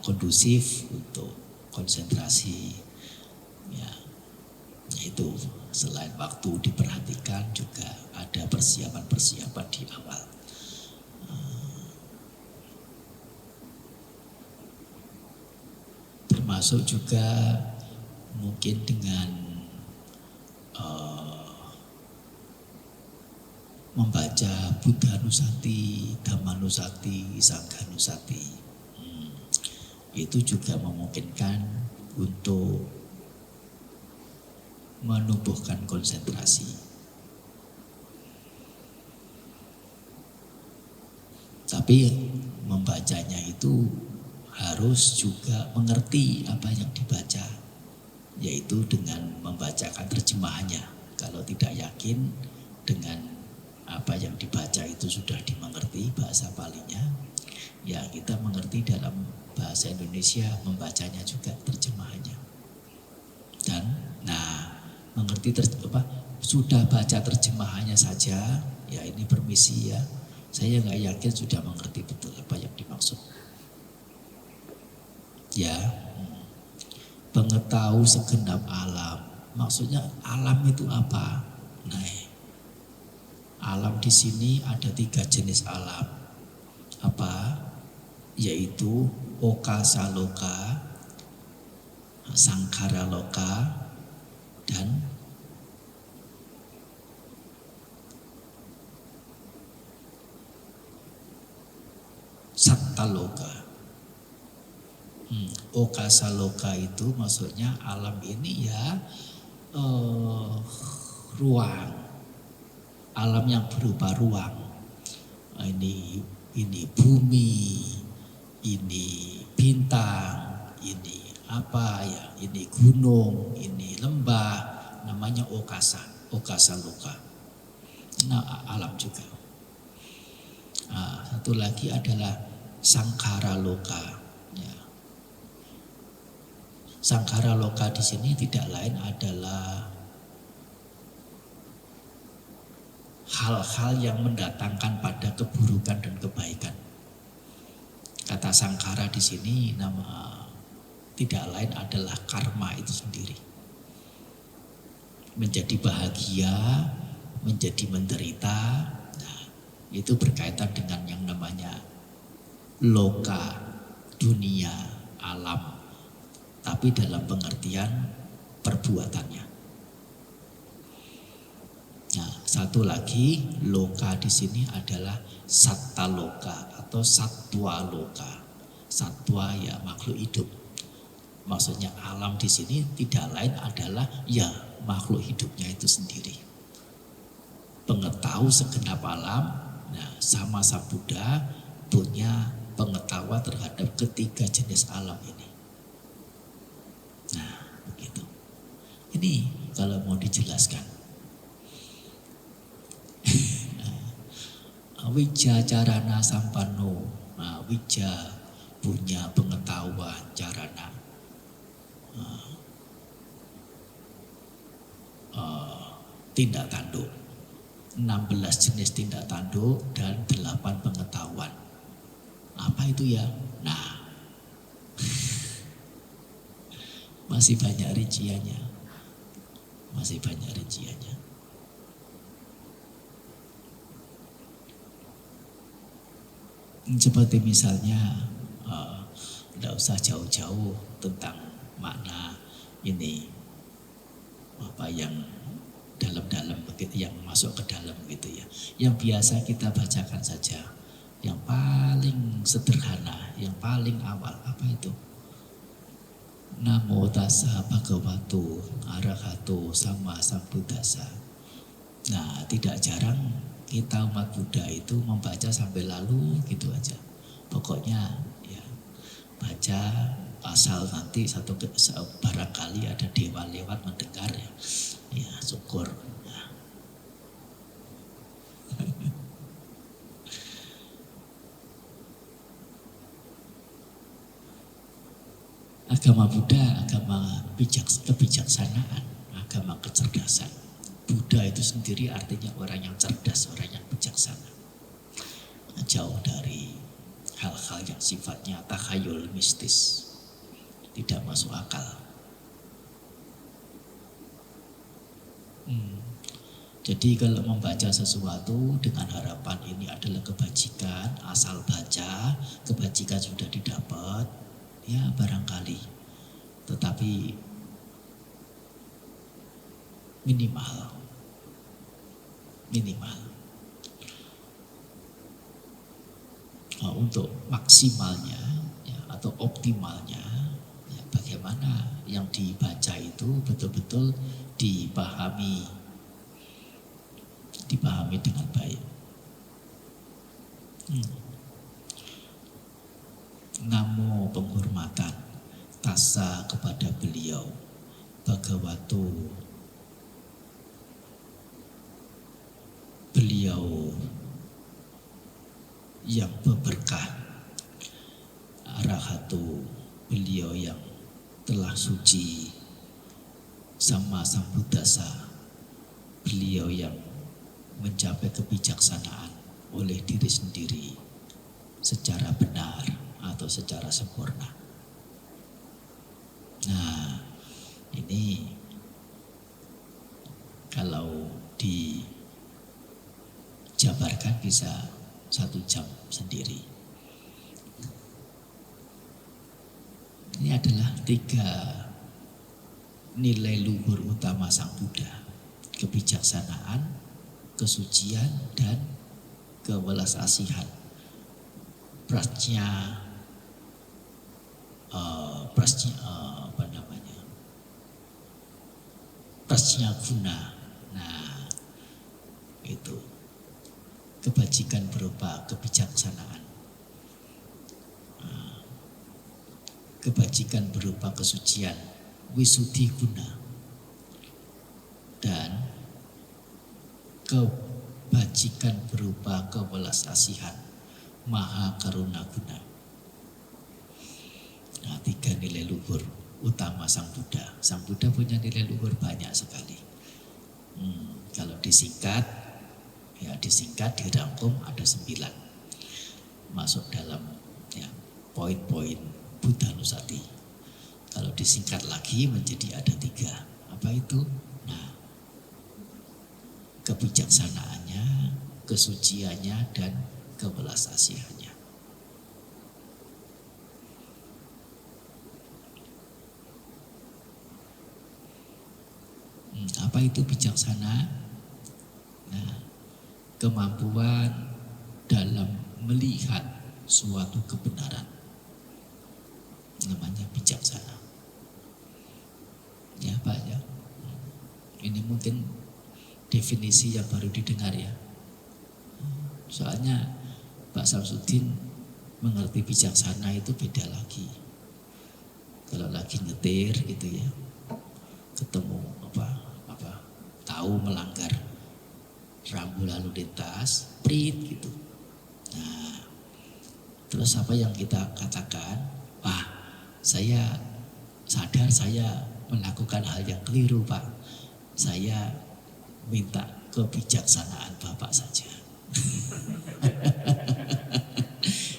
kondusif untuk konsentrasi, yaitu selain waktu diperhatikan juga ada persiapan-persiapan di awal. Termasuk juga mungkin dengan membaca Buddha Nusati, Dhamma Nusati, Sangha Nusati. Itu juga memungkinkan untuk menumbuhkan konsentrasi. Tapi membacanya itu harus juga mengerti apa yang dibaca, yaitu dengan membacakan terjemahannya. Kalau tidak yakin dengan apa yang dibaca itu sudah dimengerti bahasa Palinya, ya kita mengerti dalam bahasa Indonesia, membacanya juga terjemahannya. Dan mengerti sudah baca terjemahannya saja, ya ini permisi ya, saya nggak yakin sudah mengerti betul apa yang dimaksud. Ya, pengetahu segenap alam, maksudnya alam itu apa? Alam di sini ada 3 jenis alam. Apa? Yaitu Okasa Loka, Sangkara Loka, dan Satta Loka. Okasa Loka itu maksudnya alam ini ya ruang. Alam yang berupa ruang, ini bumi, ini bintang, ini apa ya, ini gunung, ini lembah, namanya okasa loka. Nah, alam juga. Satu lagi adalah sangkara loka. Ya. Sangkara loka di sini tidak lain adalah hal-hal yang mendatangkan pada keburukan dan kebaikan. Kata sangkara di sini nama tidak lain adalah karma itu sendiri. Menjadi bahagia, menjadi menderita, itu berkaitan dengan yang namanya loka, dunia, alam. Tapi dalam pengertian perbuatannya. Nah, satu lagi loka di sini adalah satta loka atau satwa loka. Satwa ya makhluk hidup. Maksudnya alam di sini tidak lain adalah ya makhluk hidupnya itu sendiri. Pengetahu segenap alam. Nah, sama Sang Buddha punya pengetahuan terhadap ketiga jenis alam ini. Nah, begitu. Ini kalau mau dijelaskan. Wija carana sampano. Nah, wija punya pengetahuan carana. Tindak tanduk. 16 jenis tindak tanduk dan 8 pengetahuan. Apa itu ya? Nah, masih banyak rinciannya. Masih banyak rinciannya. Seperti misalnya, tidak usah jauh-jauh tentang makna ini, apa yang dalam-dalam begitu, yang masuk ke dalam gitu ya. Yang biasa kita bacakan saja, yang paling sederhana, yang paling awal, apa itu? Namo tassa bhagavato arahato sama sambuddhassa. Nah, tidak jarang kita umat Buddha itu membaca sampai lalu gitu aja. Pokoknya ya baca asal nanti barangkali ada dewa lewat mendengar ya. Ya syukur. Ya. Agama Buddha, agama kebijaksanaan, agama kecerdasan. Buddha itu sendiri artinya orang yang cerdas, orang yang bijaksana. Jauh dari hal-hal yang sifatnya takhayul mistis, tidak masuk akal. Jadi kalau membaca sesuatu dengan harapan ini adalah kebajikan, asal baca, kebajikan sudah didapat, ya barangkali. Tetapi minimal. Nah, untuk maksimalnya ya, atau optimalnya ya, bagaimana yang dibaca itu betul-betul dipahami dengan baik. Namo penghormatan, tassa kepada beliau, bhagavato beliau yang berberkah, arahato beliau yang telah suci, sama sambuddhassa beliau yang mencapai kebijaksanaan oleh diri sendiri secara benar atau secara sempurna. Nah, ini kalau dijabarkan bisa 1 jam sendiri. Ini adalah 3 nilai luhur utama Sang Buddha: kebijaksanaan, kesucian, dan kewelas asihan. Prajna guna. Nah, itu kebajikan berupa kebijaksanaan, kebajikan berupa kesucian, wisuddhi guna, dan kebajikan berupa kewelas asihan, maha karuna guna. Nah, 3 nilai luhur utama Sang Buddha. Sang Buddha punya nilai luhur banyak sekali. Kalau disingkat, dirangkum ada 9. Masuk dalam ya, poin-poin Buddha Nusati. Kalau disingkat lagi menjadi ada 3. Apa itu? Nah, kebijaksanaannya, kesuciannya, dan kewelas asihannya. Apa itu bijaksana? Nah, kemampuan dalam melihat suatu kebenaran, namanya bijaksana. Ya Pak ya. Ini mungkin definisi yang baru didengar ya. Soalnya Pak Samsudin mengerti bijaksana itu beda lagi. Kalau lagi nyetir gitu ya, ketemu tahu melanggar rambu lalu lintas, prit gitu. Nah, terus apa yang kita katakan? Wah, saya sadar saya melakukan hal yang keliru Pak. Saya minta kebijaksanaan Bapak saja.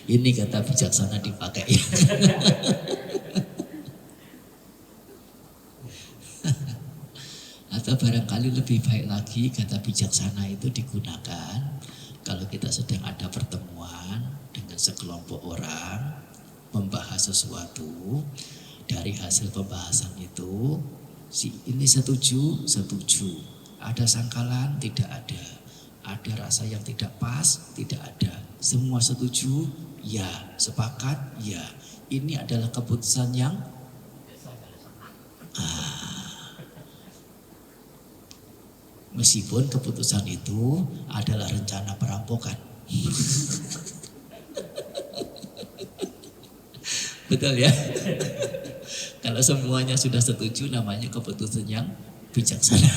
Ini kata bijaksana dipakai. Atau barangkali lebih baik lagi kata bijaksana itu digunakan kalau kita sedang ada pertemuan dengan sekelompok orang membahas sesuatu, dari hasil pembahasan itu si ini setuju, ada sangkalan, tidak ada rasa yang tidak pas, tidak ada, semua setuju, ya, sepakat, ya, ini adalah keputusan yang meskipun keputusan itu adalah rencana perampokan. Betul ya? Kalau semuanya sudah setuju namanya keputusan yang bijaksana.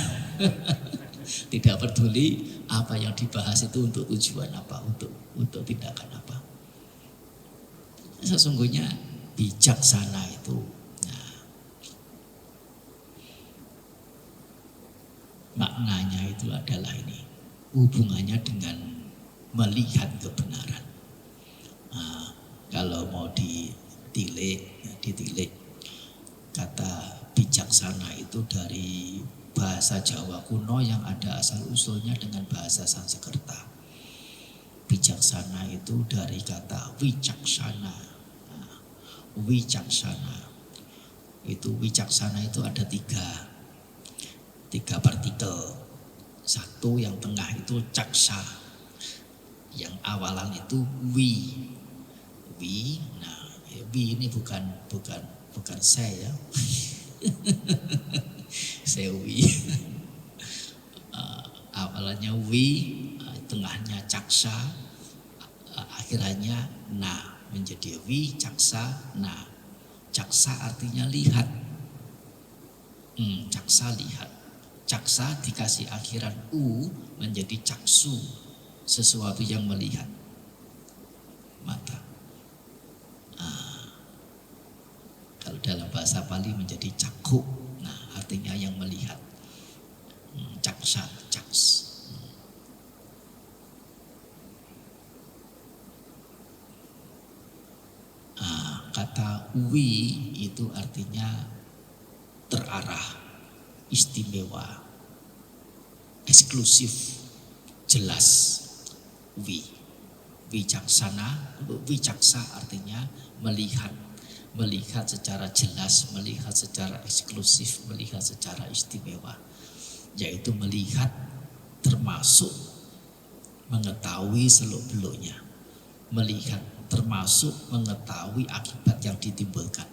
Tidak peduli apa yang dibahas itu untuk tujuan apa, untuk tindakan apa. Sesungguhnya bijaksana itu maknanya itu adalah ini, hubungannya dengan melihat kebenaran. Kalau mau ditilik kata bijaksana itu dari bahasa Jawa kuno yang ada asal usulnya dengan bahasa Sanskerta. Bijaksana itu dari kata wicaksana. Wicaksana itu ada tiga partikel. Satu yang tengah itu caksa, yang awalan itu wi. Nah, wi ini bukan saya ya. Sewi. Awalannya wi, tengahnya caksa, akhirannya na, menjadi wi caksa na. Caksa artinya lihat. Caksa lihat. Caksa dikasih akhiran u menjadi caksu, sesuatu yang melihat, mata. Kalau dalam bahasa Pali menjadi cakku, nah artinya yang melihat. Caksa, caks. Kata wi itu artinya terarah, istimewa, eksklusif, jelas. Wicaksana, wicaksa artinya melihat secara jelas, melihat secara eksklusif, melihat secara istimewa, yaitu melihat termasuk mengetahui seluk-beluknya, melihat termasuk mengetahui akibat yang ditimbulkan,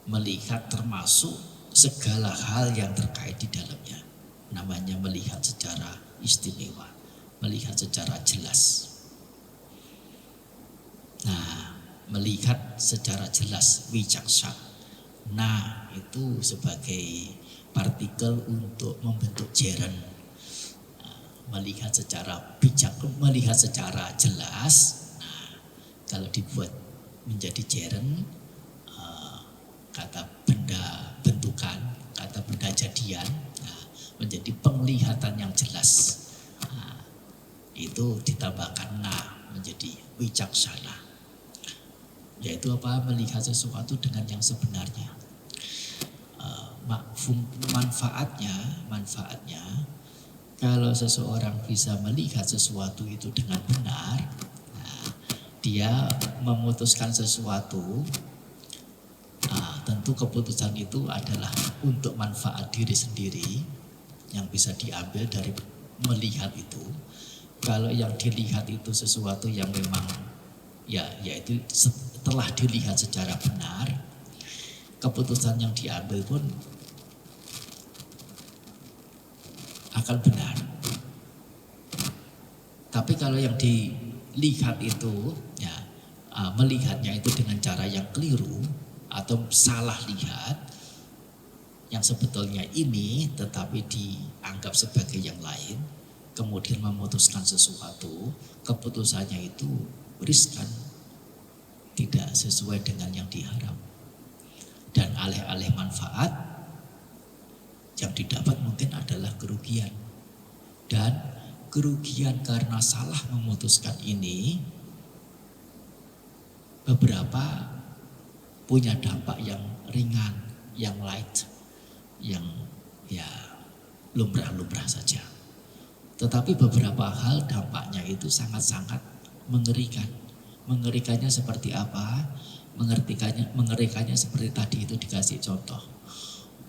melihat termasuk segala hal yang terkait di dalamnya. Namanya melihat secara istimewa, melihat secara jelas. Nah, melihat secara jelas, wicaksa. Nah, itu sebagai partikel untuk membentuk jeren. Melihat secara bijak, melihat secara jelas. Nah, kalau dibuat menjadi jeren, kata benda bentukan, kata benda jadian, menjadi penglihatan yang jelas. Itu ditambahkan na, menjadi wicaksana. Yaitu apa? Melihat sesuatu dengan yang sebenarnya. Manfaatnya kalau seseorang bisa melihat sesuatu itu dengan benar, dia memutuskan sesuatu, tentu keputusan itu adalah untuk manfaat diri sendiri yang bisa diambil dari melihat itu. Kalau yang dilihat itu sesuatu yang memang yaitu setelah dilihat secara benar, keputusan yang diambil pun akan benar. Tapi kalau yang dilihat itu melihatnya itu dengan cara yang keliru atau salah lihat, yang sebetulnya ini tetapi dianggap sebagai yang lain, kemudian memutuskan sesuatu, keputusannya itu riskan, tidak sesuai dengan yang diharap, dan alih-alih manfaat yang didapat mungkin adalah kerugian. Dan kerugian karena salah memutuskan ini beberapa punya dampak yang ringan, yang light, yang ya lumrah-lumrah saja. Tetapi beberapa hal dampaknya itu sangat-sangat mengerikan. Mengerikannya seperti apa? Mengerikannya seperti tadi itu dikasih contoh.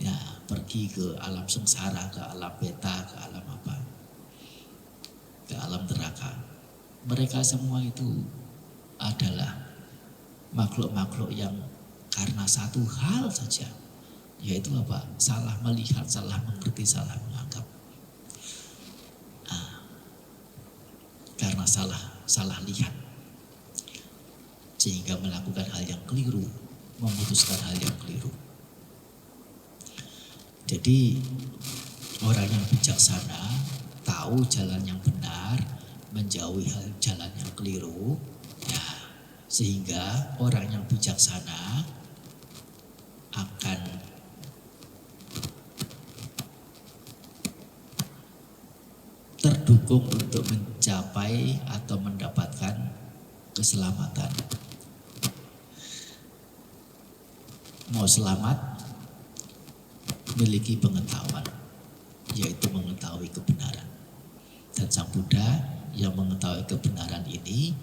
Ya, pergi ke alam sengsara, ke alam beta, ke alam apa? Ke alam neraka. Mereka semua itu adalah makhluk-makhluk yang karena satu hal saja, yaitu apa? Salah melihat, salah mengerti, salah menganggap. Karena salah lihat, sehingga melakukan hal yang keliru, memutuskan hal yang keliru. Jadi orang yang bijaksana tahu jalan yang benar, menjauhi hal jalan yang keliru, ya, sehingga orang yang bijaksana akan terdukung untuk mencapai atau mendapatkan keselamatan. Mau selamat, miliki pengetahuan, yaitu mengetahui kebenaran. Dan Sang Buddha yang mengetahui kebenaran ini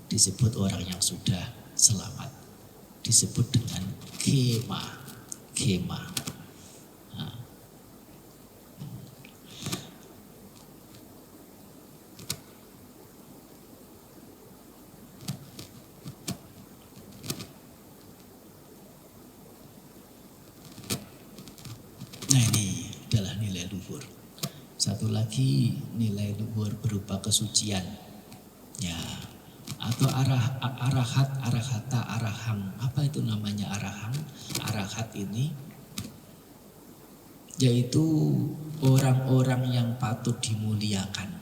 disebut orang yang sudah selamat. Disebut dengan khema. Nah, ini adalah nilai luhur. Satu lagi nilai luhur berupa kesucian, ya, atau arahata, arahang. Apa itu namanya arahang? Arahat ini yaitu orang-orang yang patut dimuliakan.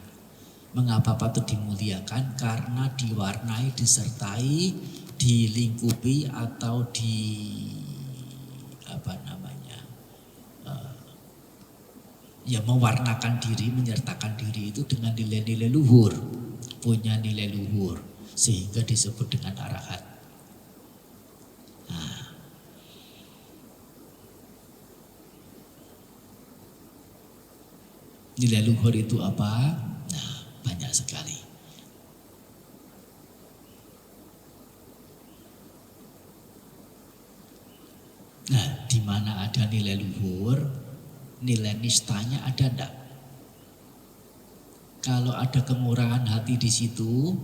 Mengapa patut dimuliakan? Karena diwarnai, disertai, dilingkupi atau ya mewarnakan diri, menyertakan diri itu dengan nilai-nilai luhur, punya nilai luhur, sehingga disebut dengan arahat. Nah, nilai luhur itu apa? Nah, banyak sekali. Nah, di mana ada nilai luhur, nilai nistanya ada enggak? Kalau ada kemurahan hati di situ,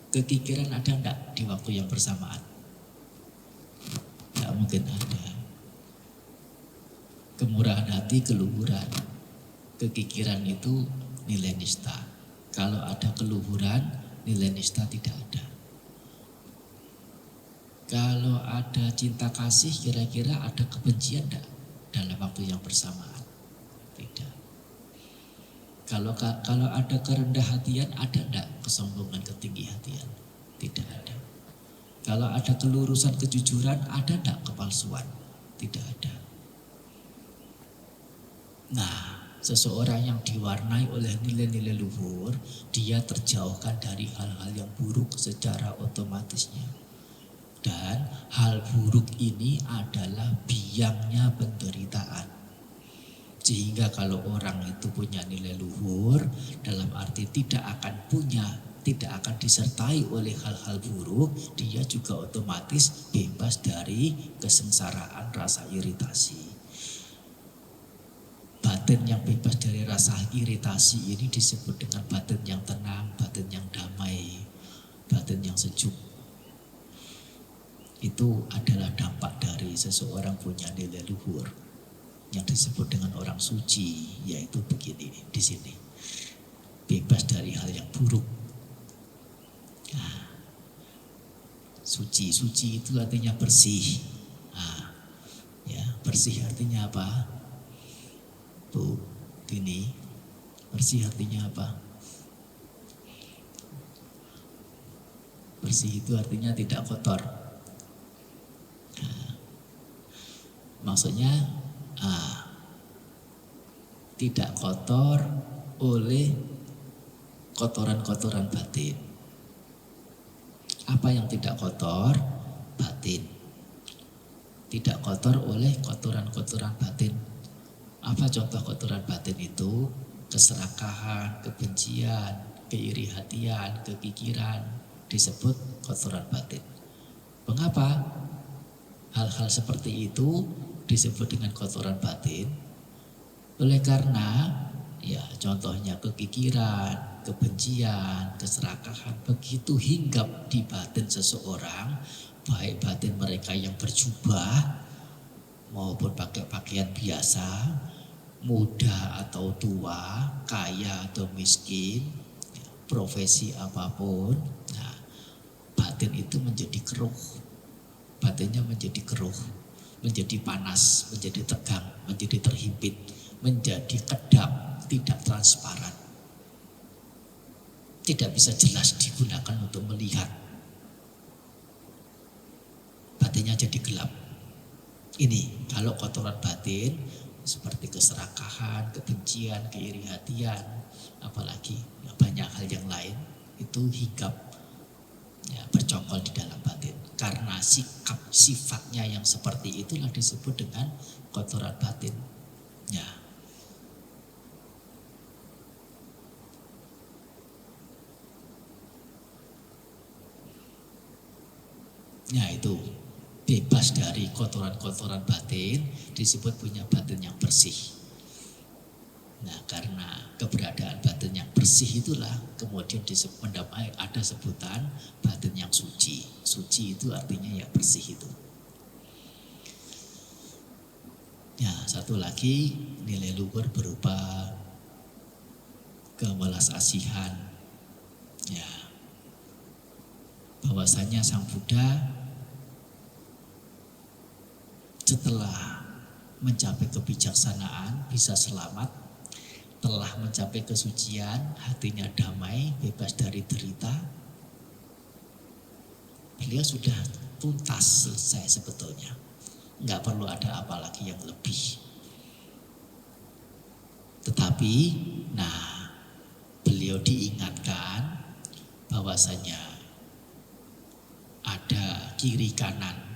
kekikiran ada enggak di waktu yang bersamaan? Enggak mungkin ada. Kemurahan hati, keluhuran. Kekikiran itu nilai nista. Kalau ada keluhuran, nilai nista tidak ada. Kalau ada cinta kasih, kira-kira ada kebencian enggak dalam waktu yang bersamaan? Tidak. Kalau ada kerendah hatian, ada enggak kesombongan, ketinggi hatian? Tidak ada. Kalau ada kelurusan, kejujuran, ada enggak kepalsuan? Tidak ada. Nah, seseorang yang diwarnai oleh nilai-nilai luhur, dia terjauhkan dari hal-hal yang buruk secara otomatisnya. Dan hal buruk ini adalah biangnya penderitaan. Sehingga kalau orang itu punya nilai luhur, dalam arti tidak akan disertai oleh hal-hal buruk, dia juga otomatis bebas dari kesengsaraan rasa iritasi. Batin yang bebas dari rasa iritasi ini disebut dengan batin yang tenang, batin yang damai, batin yang sejuk. Itu adalah dampak dari seseorang punya nilai luhur yang disebut dengan orang suci, yaitu begini di sini, bebas dari hal yang buruk. Nah, suci itu artinya bersih. Nah, ya, bersih artinya apa? Bu, ini bersih artinya apa? Bersih itu artinya tidak kotor. Nah, maksudnya tidak kotor, oleh kotoran-kotoran batin. Apa yang tidak kotor? Batin. Tidak kotor oleh kotoran-kotoran batin. Apa contoh kotoran batin itu? Keserakahan, kebencian, keiri hatian, kekikiran, disebut kotoran batin. Mengapa hal-hal seperti itu disebut dengan kotoran batin? Oleh karena ya contohnya kekikiran, kebencian, keserakahan begitu hinggap di batin seseorang, baik batin mereka yang berjubah maupun pakai pakaian biasa, muda atau tua, kaya atau miskin, profesi apapun. Nah, batin itu menjadi keruh, batinnya menjadi keruh, menjadi panas, menjadi tegang, menjadi terhimpit, menjadi kedap, tidak transparan, tidak bisa jelas digunakan untuk melihat. Batinnya jadi gelap. Ini kalau kotoran batin seperti keserakahan, kebencian, keiri hatian, apalagi ya, banyak hal yang lain itu hinggap ya, bercokol di dalam batin. Karena sikap sifatnya yang seperti itulah disebut dengan kotoran batin. Ya. Ya itu bebas dari kotoran-kotoran batin disebut punya batin yang bersih. Nah karena keberadaan batin yang bersih itulah kemudian mendapat ada sebutan batin yang suci. Suci itu artinya ya bersih itu. Ya satu lagi nilai luhur berupa kewelas asihan. Ya bahwasanya Sang Buddha setelah mencapai kebijaksanaan bisa selamat, telah mencapai kesucian, hatinya damai, bebas dari derita. Beliau sudah tuntas selesai sebetulnya. Enggak perlu ada apa lagi yang lebih. Tetapi, nah, beliau diingatkan bahwasanya ada kiri kanan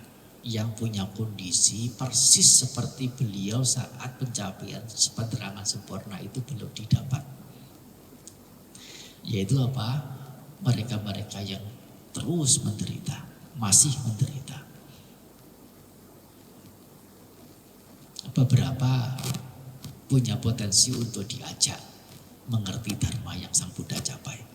yang punya kondisi persis seperti beliau saat pencapaian penerangan sempurna itu belum didapat. Yaitu apa? Mereka-mereka yang terus menderita, masih menderita. Beberapa punya potensi untuk diajak mengerti dharma yang Sang Buddha capai.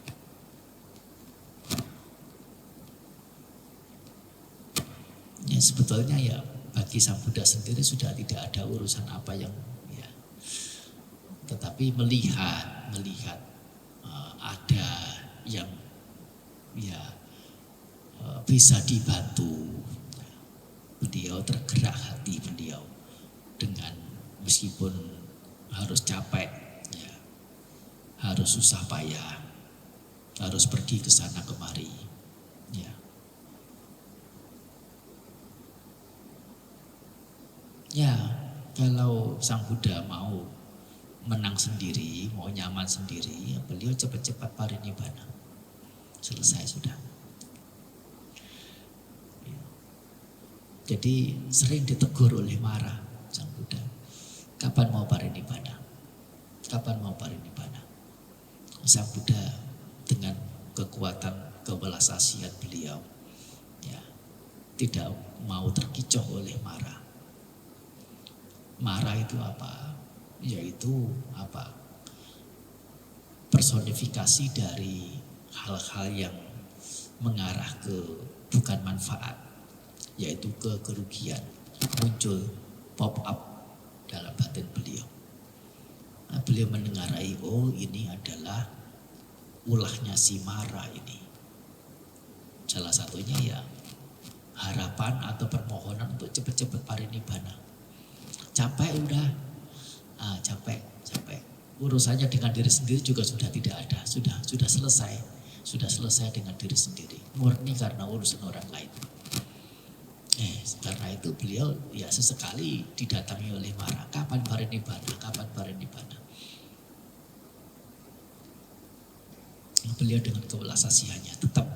Ya sebetulnya ya bagi Sang Buddha sendiri sudah tidak ada urusan apa yang ya, tetapi melihat ada yang ya bisa dibantu, beliau tergerak hati beliau dengan meskipun harus capek, ya, harus susah payah, harus pergi ke sana kemari, ya. Ya, kalau Sang Buddha mau menang sendiri, mau nyaman sendiri, ya beliau cepat-cepat parinibbana. Selesai sudah. Ya. Jadi sering ditegur oleh Mara Sang Buddha. Kapan mau parinibbana? Kapan mau parinibbana? Sang Buddha dengan kekuatan kewelas asihan beliau, ya, tidak mau terkecoh oleh Mara. Mara itu apa? Yaitu apa? Personifikasi dari hal-hal yang mengarah ke bukan manfaat, yaitu ke kerugian. Muncul pop up dalam batin beliau. Nah, beliau mendengarai, oh ini adalah ulahnya si Mara ini. Salah satunya ya harapan atau permohonan untuk cepat-cepat parinibbana. Capek udah, capek. Urusannya dengan diri sendiri juga sudah tidak ada, sudah selesai dengan diri sendiri. Murni karena urusan orang lain. Karena itu beliau ya sesekali didatangi oleh Mara. Kapan parinibbana? beliau dengan kewelas kasihannya tetap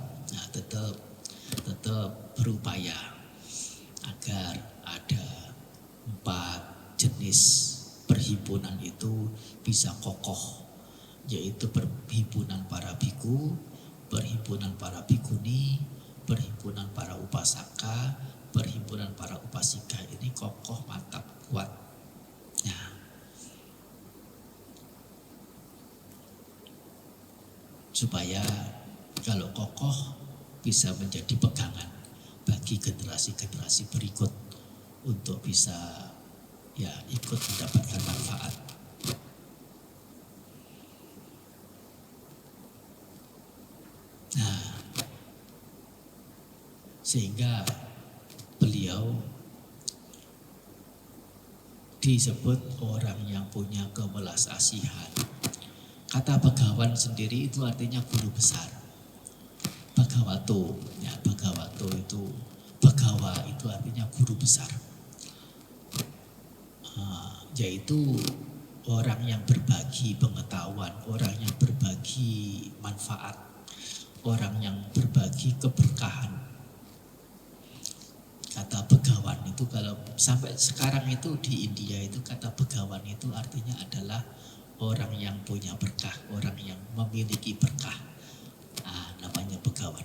berupaya agar ada 4 jenis perhimpunan itu bisa kokoh, yaitu perhimpunan para biku, perhimpunan para bikuni, perhimpunan para upasaka, perhimpunan para upasika. Ini kokoh, mantap, kuat. Nah, supaya kalau kokoh bisa menjadi pegangan bagi generasi-generasi berikut untuk bisa ikut mendapatkan manfaat. Nah, sehingga beliau disebut orang yang punya kewelas asihan. Kata Bhagawan sendiri itu artinya guru besar. Bhagavato, Bhagavato itu, Bhagawa itu artinya guru besar. Yaitu orang yang berbagi pengetahuan, orang yang berbagi manfaat, orang yang berbagi keberkahan. Kata Begawan itu kalau sampai sekarang itu di India itu kata Begawan itu artinya adalah orang yang punya berkah, orang yang memiliki berkah. Namanya Begawan.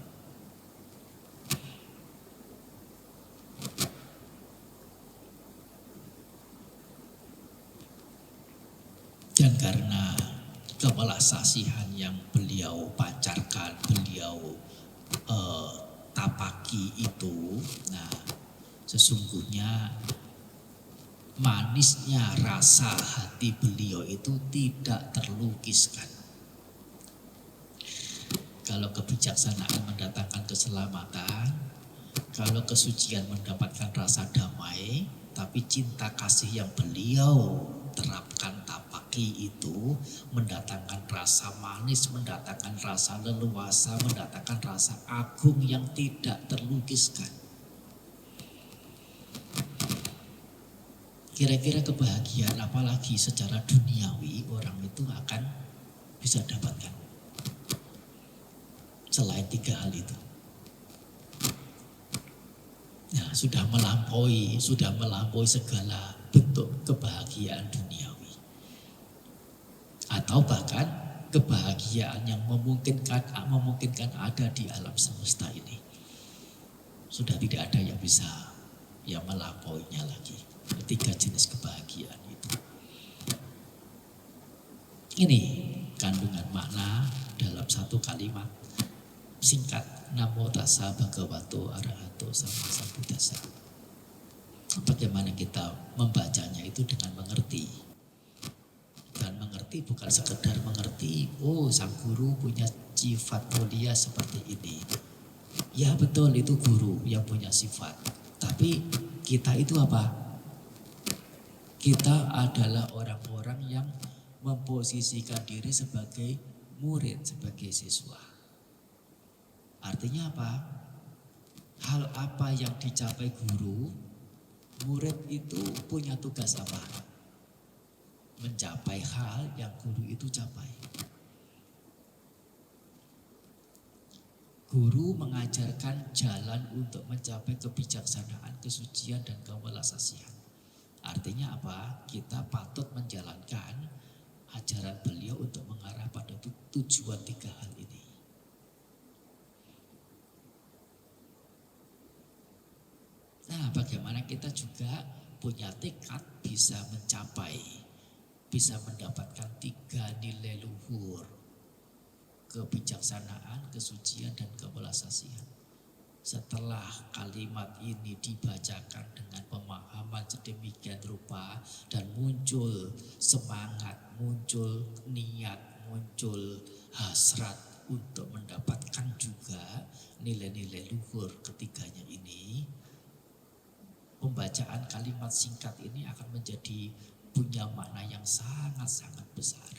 Dan karena kewelas asihan yang beliau pancarkan, beliau tapaki itu, sesungguhnya manisnya rasa hati beliau itu tidak terlukiskan. Kalau kebijaksanaan mendatangkan keselamatan, kalau kesucian mendapatkan rasa damai, tapi cinta kasih yang beliau terapkan tapaki itu mendatangkan rasa manis, mendatangkan rasa leluasa, mendatangkan rasa agung yang tidak terlukiskan. Kira-kira kebahagiaan apalagi secara duniawi orang itu akan bisa dapatkan selain 3 hal itu. Sudah melampaui segala bentuk kebahagiaan duniawi. Atau bahkan kebahagiaan yang memungkinkan ada di alam semesta ini. Sudah tidak ada yang bisa melampauinya lagi. 3 jenis kebahagiaan itu. Ini kandungan makna dalam satu kalimat singkat, Namo tassa bhagavato arahato sama sambuddhassa. Bagaimana kita membacanya itu dengan mengerti. Dan mengerti bukan sekedar mengerti, sang guru punya sifat mulia seperti ini. Ya betul, itu guru yang punya sifat. Tapi kita itu apa? Kita adalah orang-orang yang memposisikan diri sebagai murid, sebagai siswa. Artinya apa? Hal apa yang dicapai guru, murid itu punya tugas apa? Mencapai hal yang guru itu capai. Guru mengajarkan jalan untuk mencapai kebijaksanaan, kesucian, dan kewelas asihan. Artinya apa? Kita patut menjalankan ajaran beliau untuk mengarah pada tujuan 3 hal ini. Bagaimana kita juga punya tekad bisa mencapai, bisa mendapatkan 3 nilai luhur, kebijaksanaan, kesucian, dan kewelas asihan. Setelah kalimat ini dibacakan dengan pemahaman sedemikian rupa dan muncul semangat, muncul niat, muncul hasrat untuk mendapatkan juga nilai-nilai luhur ketiganya ini, pembacaan kalimat singkat ini akan menjadi punya makna yang sangat-sangat besar.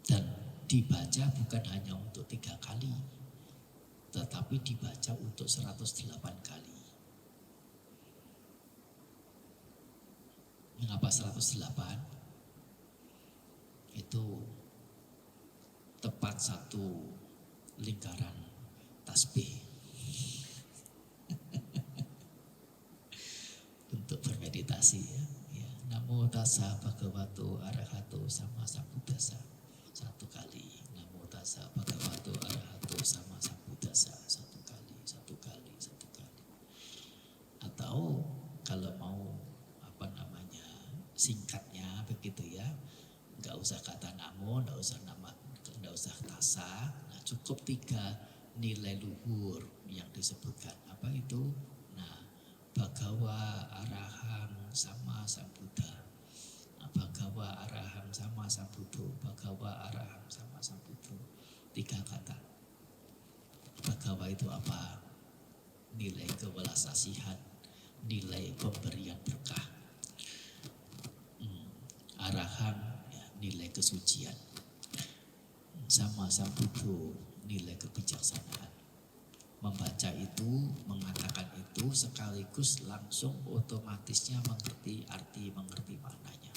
Dan dibaca bukan hanya untuk 3 kali, tetapi dibaca untuk 108 kali. Mengapa 108? Itu membuat satu lingkaran tasbih untuk bermeditasi ya. Ya, Namo tassa bhagavato arahato sama sambuddhassa. Satu kali. Namo tassa bhagavato arahato sama sambuddhassa. Satu kali, satu kali, satu kali. Atau kalau mau singkatnya begitu ya, nggak usah kata namo, nggak usah tasa. Nah, cukup 3 nilai luhur yang disebutkan. Apa itu? Nah, Bhagawa Arahang sama Sambuddha. Nah, Bhagawa Arahang sama Sambuddho. Bhagawa Arahang sama Sambuddho. 3 kata. Bhagawa itu apa? Nilai kewelas asihan, nilai pemberian berkah. Arahang ya, nilai kesucian. Sama Sambuddho, nilai kebijaksanaan. Membaca itu, mengatakan itu sekaligus langsung otomatisnya mengerti arti, mengerti maknanya.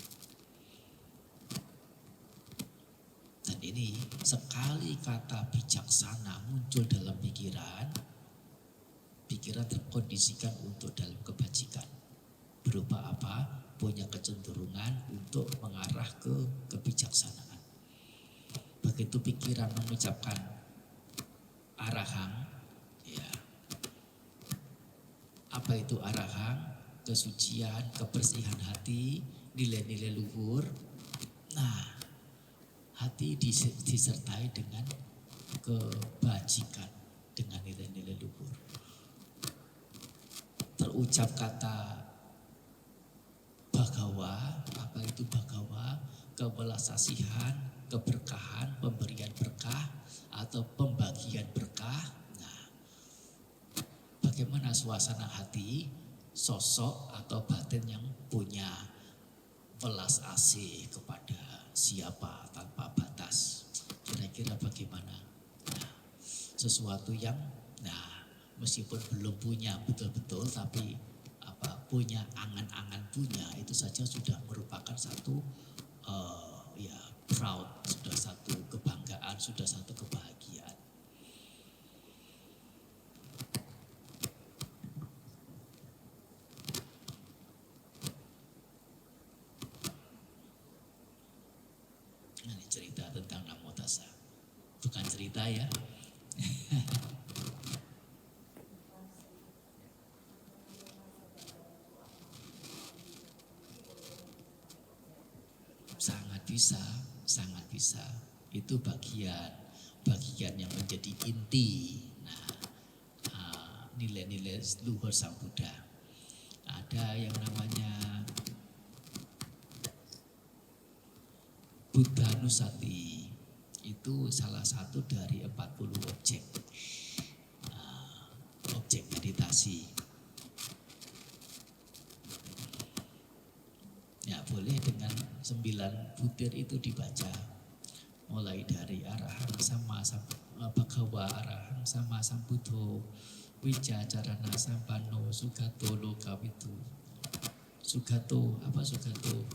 Dan ini sekali kata bijaksana muncul dalam pikiran terkondisikan untuk dalam kebajikan. Berupa apa? Punya kecenderungan untuk mengarah ke kebijaksanaan. Begitu pikiran mengucapkan arahang, ya. Apa itu arahang? Kesucian, kebersihan hati, nilai-nilai luhur. Nah, hati disertai dengan kebajikan, dengan nilai-nilai luhur. Terucap kata Bhagawa, apa itu Bhagawa? Kewelas asihan, keberkahan, pemberian berkah atau pembagian berkah. Nah, bagaimana suasana hati, sosok atau batin yang punya welas asih kepada siapa tanpa batas? Kira-kira bagaimana? Nah, sesuatu yang, meskipun belum punya betul-betul, tapi punya angan-angan punya, itu saja sudah merupakan satu proud, sudah satu kebanggaan, sudah satu kebahagiaan. Ini cerita tentang Namo Tassa, bukan cerita ya. Sangat bisa. Itu bagian yang menjadi inti. Nilai-nilai luhur Sang Buddha. Ada yang namanya Buddhanusati. Itu salah satu dari 40 objek meditasi. Ya, boleh dengan 9 butir itu dibaca. Mulai dari arahang sama Bhagawa arahang sama Sambuddho, Wijacarana Sampano, Sugato Lokawitu. Sugato, apa Sugato?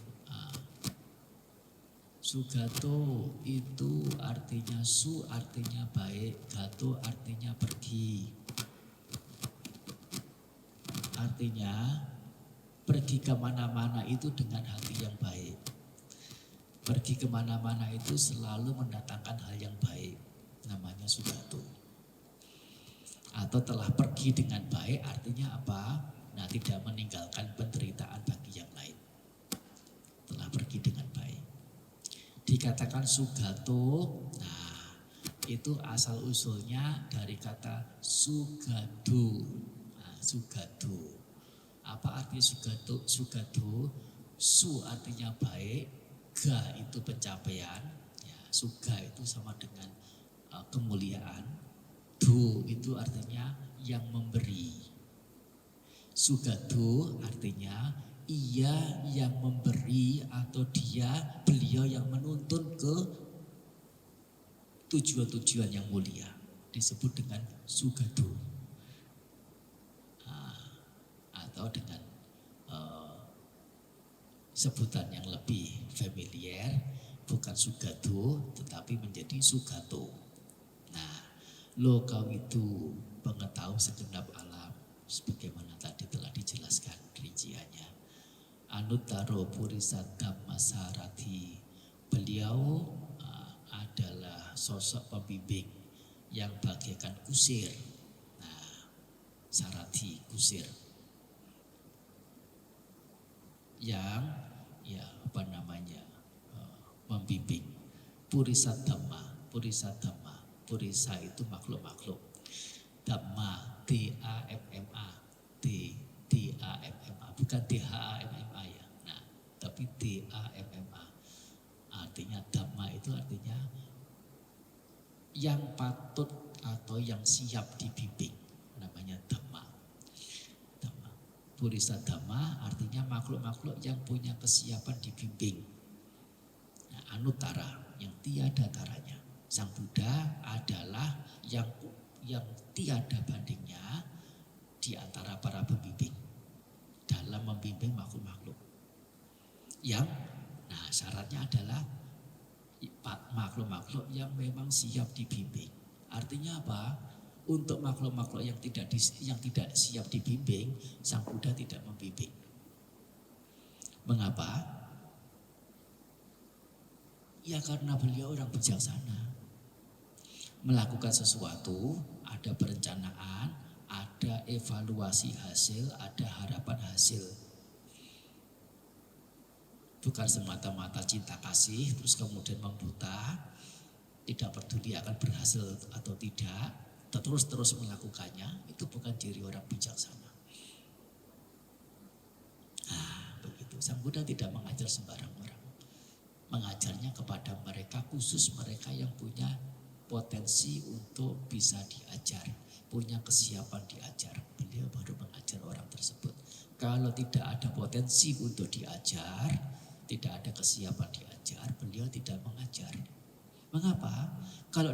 Sugato itu artinya su artinya baik, gato artinya pergi. Artinya pergi kemana-mana itu dengan hati yang baik. Pergi kemana-mana itu selalu mendatangkan hal yang baik. Namanya Sugato. Atau telah pergi dengan baik artinya apa? Nah, tidak meninggalkan penderitaan bagi yang lain. Telah pergi dengan baik. Dikatakan Sugato, nah itu asal usulnya dari kata Sugado. Nah, Sugado. Apa arti Sugado? Sugado, su artinya baik, ga itu pencapaian, ya, suga itu sama dengan kemuliaan, do itu artinya yang memberi. Sugado artinya ia yang memberi atau beliau yang menuntun ke tujuan-tujuan yang mulia, disebut dengan Sugado. Atau dengan sebutan yang lebih familiar bukan Sugato tetapi menjadi Sugato. Nah, lo kau itu pengetahuan segenap alam sebagaimana tadi telah dijelaskan rinciannya. Anuttaro Purisa Dhamma Sarati, beliau adalah sosok pembimbing yang bagaikan kusir. Nah, Sarati kusir yang membimbing. Purisa Dhamma, Purisa itu makhluk-makhluk. Dhamma, D-A-M-M-A, D-A-M-M-A, bukan D-H-A-M-M-A ya. Nah, tapi D-A-M-M-A. Artinya Dhamma itu artinya yang patut atau yang siap dibimbing, namanya Dhamma. Purisa Dhamma artinya makhluk-makhluk yang punya kesiapan dibimbing. Nah, Anuttara yang tiada taranya. Sang Buddha adalah yang tiada bandingnya di antara para pembimbing dalam membimbing makhluk-makhluk. Nah, syaratnya adalah makhluk-makhluk yang memang siap dibimbing. Artinya apa? Untuk makhluk-makhluk yang tidak siap dibimbing, Sang Buddha tidak membimbing. Mengapa? Ya karena beliau orang bijaksana. Melakukan sesuatu, ada perencanaan, ada evaluasi hasil, ada harapan hasil. Bukan semata-mata cinta kasih, terus kemudian membuta, tidak peduli akan berhasil atau tidak, terus melakukannya. Itu bukan ciri orang bijaksana. Nah, begitu. Sang Buddha tidak mengajar sembarang orang. Mengajarnya kepada mereka, khusus mereka yang punya potensi untuk bisa diajar, punya kesiapan diajar. Beliau baru mengajar orang tersebut. Kalau tidak ada potensi untuk diajar, tidak ada kesiapan diajar, beliau tidak mengajar. Mengapa? Kalau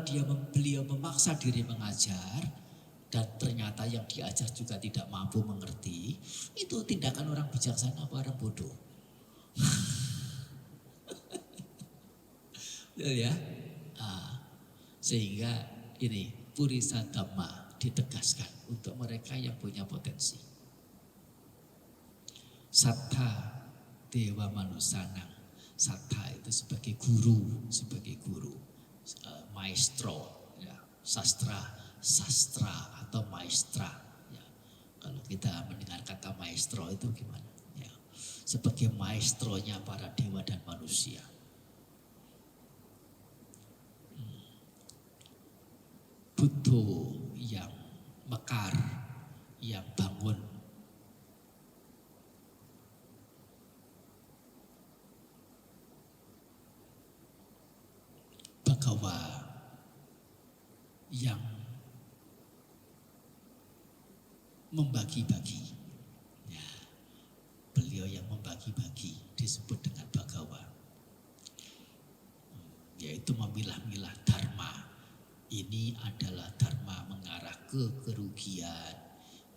beliau memaksa diri mengajar dan ternyata yang diajar juga tidak mampu mengerti, itu tindakan orang bijaksana apa orang bodoh? Ya. Sehingga ini Purisa Dhamma ditegaskan untuk mereka yang punya potensi. Sattha Dewa Manusanang. Sattha itu sebagai guru, maestro, ya, sastra atau maestra. Ya. Kalau kita mendengar kata maestro itu gimana? Ya. Sebagai maestronya para dewa dan manusia. Buddha yang mekar, yang bangun. Bhagawa yang membagi-bagi. Ya, beliau yang membagi-bagi disebut dengan Bhagawa. Yaitu memilah-milah dharma. Ini adalah dharma mengarah ke kerugian.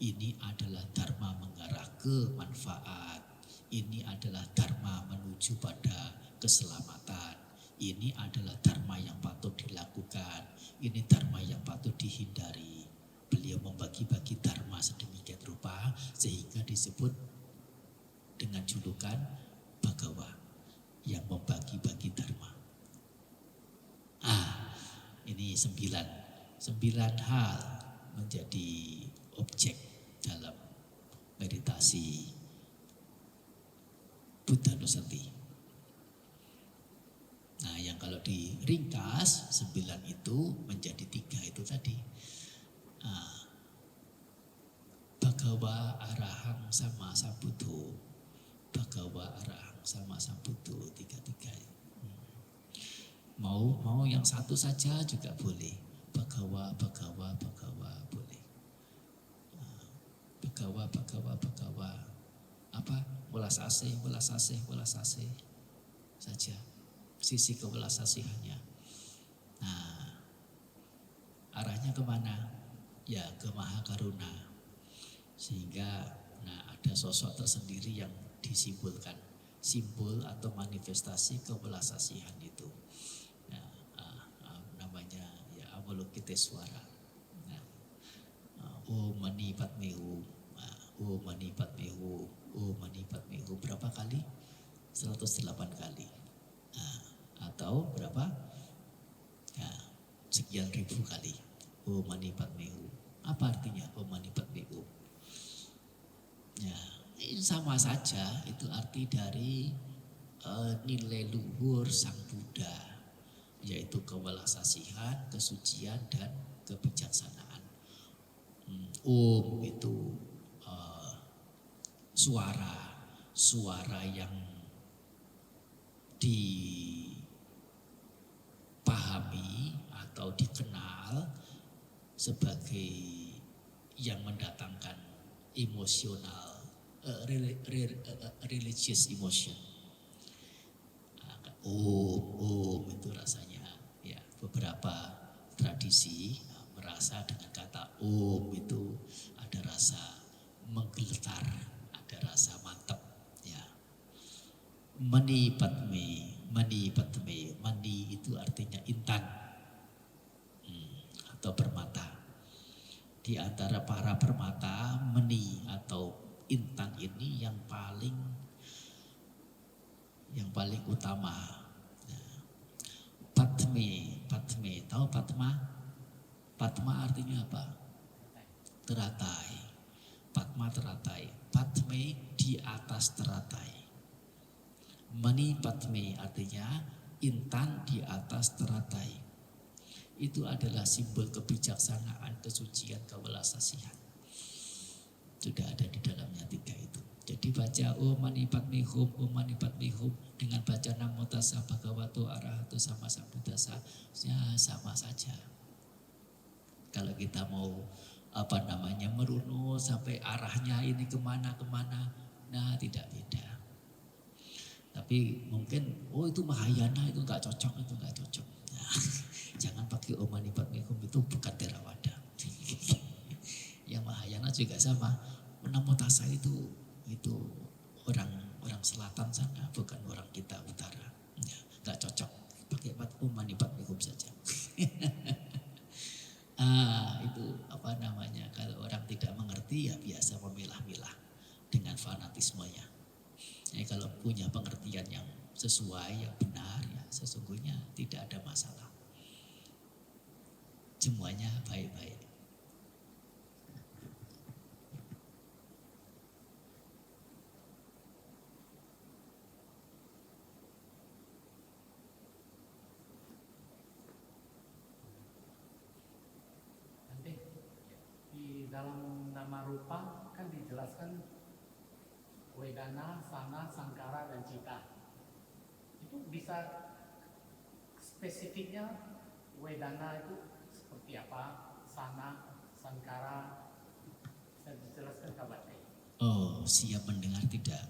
Ini adalah dharma mengarah ke manfaat. Ini adalah dharma menuju pada keselamatan. Ini adalah dharma yang patut dilakukan. Ini dharma yang patut dihindari. Beliau membagi-bagi dharma sedemikian rupa sehingga disebut dengan julukan Bhagawa yang membagi-bagi dharma. Ini 9 hal menjadi objek dalam meditasi Buddha Nusanti. Nah, yang kalau diringkas 9 itu menjadi 3 itu tadi. Bhagawa Arahang sama Sambuddho. Bhagawa Arahang sama Sambuddho, 3 Mau yang satu saja juga boleh. Bhagawa boleh. Bhagawa. Apa? Welas asih saja. Sisi kewelas asihannya. Nah, arahnya kemana? Ya ke Maha Karuna. Sehingga ada sosok tersendiri yang disimpulkan simbol atau manifestasi kewelasasihan itu. Nah, namanya ya Avalokiteswara. Nah, Om Mani Padme Hum, Om Mani Padme Hum, Om Mani Padme Hum berapa kali? 108 kali. Nah, atau berapa? Ya, sekian ribu kali. Om Mani Padme Hum. Apa artinya Om Mani Padme Hum? Ya, sama saja, itu arti dari nilai luhur Sang Buddha, yaitu kewelasasihan, kesucian, dan kebijaksanaan. Om itu suara yang dipahami atau dikenal sebagai yang mendatangkan emosional, religious emotion. Om itu rasanya ya, beberapa tradisi merasa dengan kata om itu ada rasa menggeletar, ada rasa mantap ya. Mani Padme, Mani Padme, Mani itu artinya intan atau permata. Di antara para permata, mani atau intan ini yang paling utama. Nah, Padme, tahu Padma? Padma artinya apa? Teratai. Padma teratai. Padme di atas teratai. Mani Padme artinya intan di atas teratai. Itu adalah simbol kebijaksanaan, kesucian, kewelasasihan. Sudah ada di dalamnya 3 itu. Jadi baca Om Mani Padme Hum, Om Mani Padme Hum dengan baca Namo Tassa Bhagavato Arahato Sama Sambuddhassa, ya sama saja. Kalau kita mau merunut sampai arahnya ini kemana, nah tidak beda. Tapi mungkin itu Mahayana, itu nggak cocok. Nah, jangan pakai Om Mani Padme Hum, itu bukan Theravada. Yang Mahayana juga sama. Namo Tassa itu orang selatan sana, bukan orang kita utara. Ya, nggak cocok. Pakai Om Mani Padme Hum saja. Itu kalau orang tidak mengerti ya biasa memilah-milah dengan fanatismenya. Jadi kalau punya pengertian yang sesuai, yang benar, ya sesungguhnya tidak ada masalah. Semuanya baik-baik. Nanti di dalam nama rupa kan dijelaskan Wedana, Sana, Sankara, dan Cita. Itu bisa spesifiknya Wedana itu seperti apa, Sana, Sankara, bisa dijelaskan Kak Bante? Oh, siap mendengar tidak?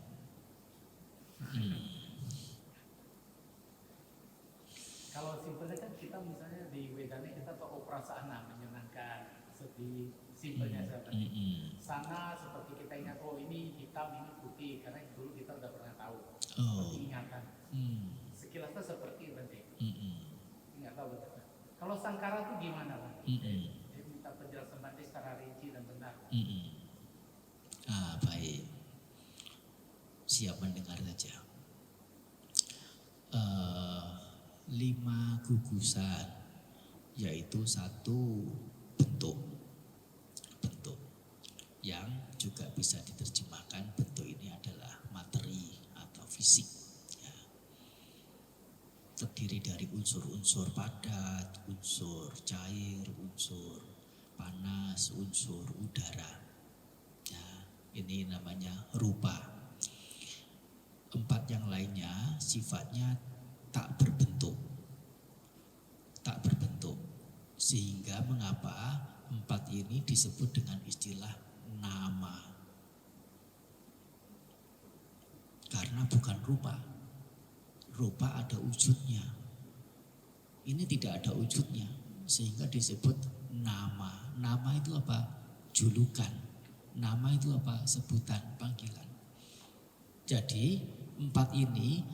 Kalau simpelnya kan kita misalnya di Wedana kita tahu perasaan menyenangkan, sedih, simpelnya seperti Sana seperti kita ingat, ini hitam, ini putih, karena dulu kita udah pernah tahu. Seperti ingatan. Sekilasnya seperti Bante. Nggak tahu betul. Kalau Sankara itu gimana Bante? Jadi minta penjelasan Bante secara rinci dan benar. Baik. Siap mendengar saja. 5 gugusan, yaitu 1 bentuk yang juga bisa diterjemahkan bentuk ini adalah materi atau fisik ya. Terdiri dari unsur-unsur padat, unsur cair, unsur panas, unsur udara ya, ini namanya rupa. 4 yang lainnya sifatnya tak berbentuk, sehingga mengapa 4 ini disebut dengan istilah nama, karena bukan rupa ada wujudnya, ini tidak ada wujudnya, sehingga disebut nama. Nama itu apa? Julukan. Nama itu apa? Sebutan, panggilan. Jadi empat ini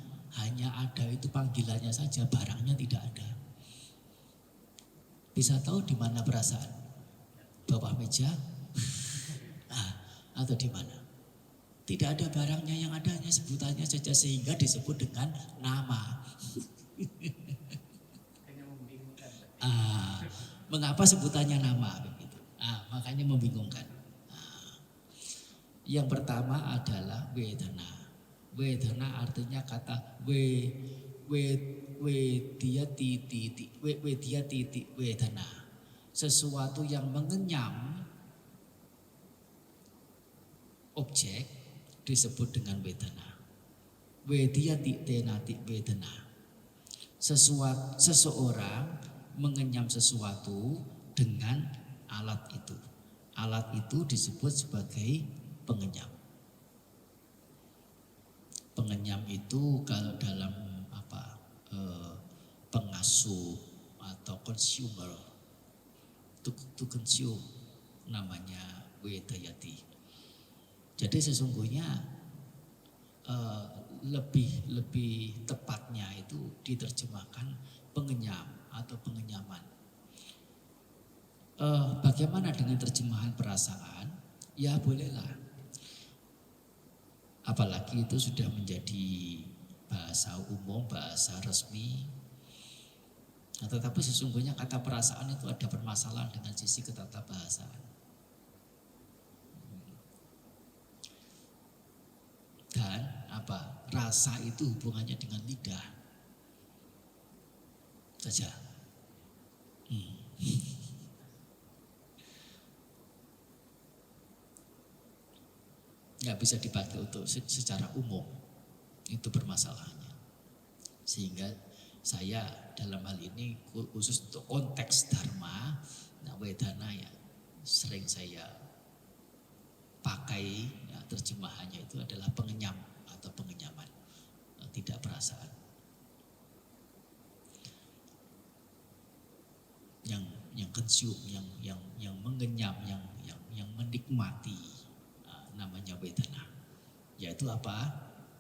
hanya ada itu panggilannya saja, barangnya tidak ada. Bisa tahu di mana perasaan? Bawah meja? Atau di mana? Tidak ada barangnya, yang ada hanya sebutannya saja, sehingga disebut dengan nama. Mengapa sebutannya nama begitu? Makanya membingungkan. Yang pertama adalah wedana. Wedana artinya kata wedia titik wedana. Sesuatu yang mengenyam objek disebut dengan wedana. Wedia titik wedana. Seseorang mengenyam sesuatu dengan alat itu. Alat itu disebut sebagai pengenyam. Pengenyam itu kalau dalam pengasuh atau consumer, to consume, namanya wedayati. Jadi sesungguhnya lebih tepatnya itu diterjemahkan pengenyam atau pengenyaman. Bagaimana dengan terjemahan perasaan? Ya bolehlah. Apalagi itu sudah menjadi bahasa umum, bahasa resmi. Tetapi sesungguhnya kata perasaan itu ada permasalahan dengan sisi ketatabahasaan. Dan rasa itu hubungannya dengan lidah saja. Nggak bisa dipakai untuk secara umum, itu permasalahannya. Sehingga saya dalam hal ini khusus untuk konteks dharma, wedana ya sering saya pakai, ya, terjemahannya itu adalah pengenyam atau pengenyaman, tidak perasaan. Yang consume, yang mengenyam, yang menikmati, namanya wedana. Yaitu apa?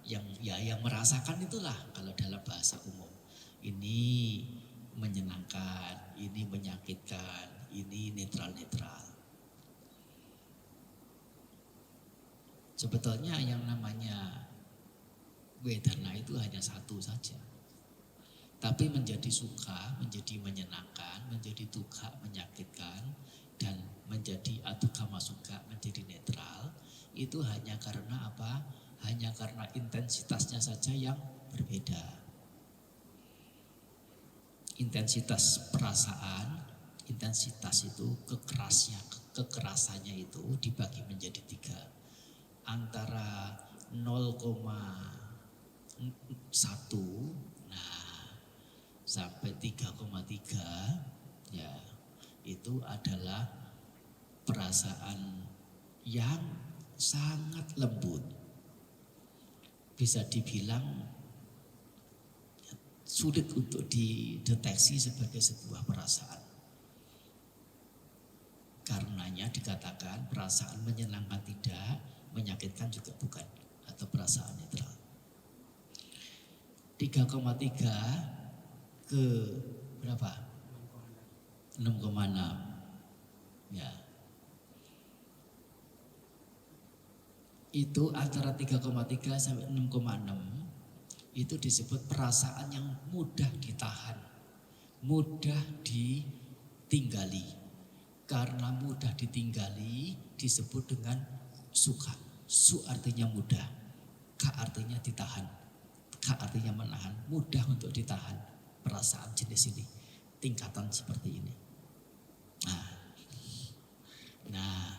Yang merasakan itulah kalau dalam bahasa umum. Ini menyenangkan, ini menyakitkan, ini netral-netral. Sebetulnya yang namanya wedana itu hanya satu saja. Tapi menjadi suka, menjadi menyenangkan, menjadi duka, menyakitkan, dan menjadi adukama suka, menjadi netral, itu hanya karena apa? Hanya karena intensitasnya saja yang berbeda. Intensitas perasaan, intensitas itu kekerasannya itu dibagi menjadi 3. Antara 0,1 sampai 3,3 ya, itu adalah perasaan yang sangat lembut. Bisa dibilang sulit untuk dideteksi sebagai sebuah perasaan. Karenanya dikatakan perasaan menyenangkan tidak, menyakitkan juga bukan, atau perasaan netral. 3,3 ke berapa? 6,6 ya. Itu antara 3,3 sampai 6,6 itu disebut perasaan yang mudah ditahan, mudah ditinggali. Karena mudah ditinggali disebut dengan suka. Su artinya mudah, ka artinya ditahan, ka artinya menahan, mudah untuk ditahan. Perasaan jenis ini, tingkatan seperti ini. Nah,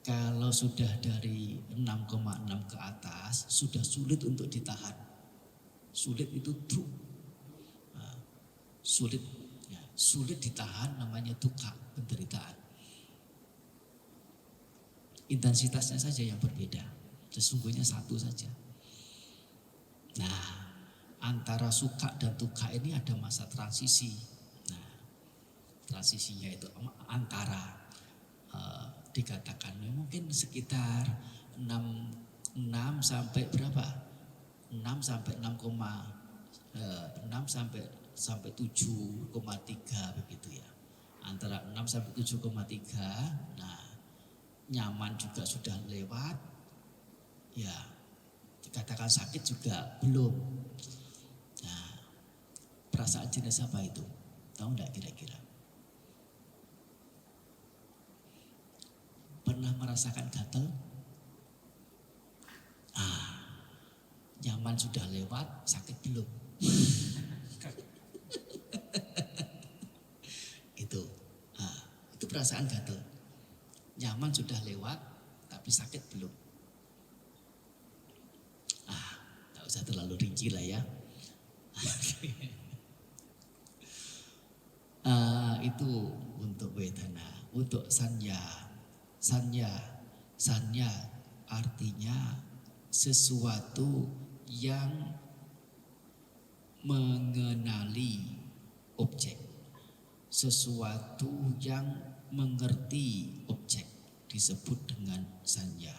kalau sudah dari 6,6 ke atas sudah sulit untuk ditahan. Sulit itu true. Sulit ya, sulit ditahan, namanya duka, penderitaan. Intensitasnya saja yang berbeda. Sesungguhnya satu saja. Nah, antara suka dan duka ini ada masa transisi. Nah, transisinya itu antara dikatakan mungkin sekitar 6 sampai berapa? 6 6 sampai 6 sampai 7,3 begitu ya. Antara 6 sampai 7,3. Nah, nyaman juga sudah lewat. Ya, dikatakan sakit juga belum. Nah, perasaan jenis apa itu? Tahu enggak kira-kira? Pernah merasakan gatal? Nyaman sudah lewat, sakit belum. Itu perasaan gatal. Nyaman sudah lewat, tapi sakit belum. Tak usah terlalu rinci lah ya. Itu untuk wedana. Untuk sanya artinya sesuatu yang mengenali objek, sesuatu yang mengerti objek disebut dengan sanya.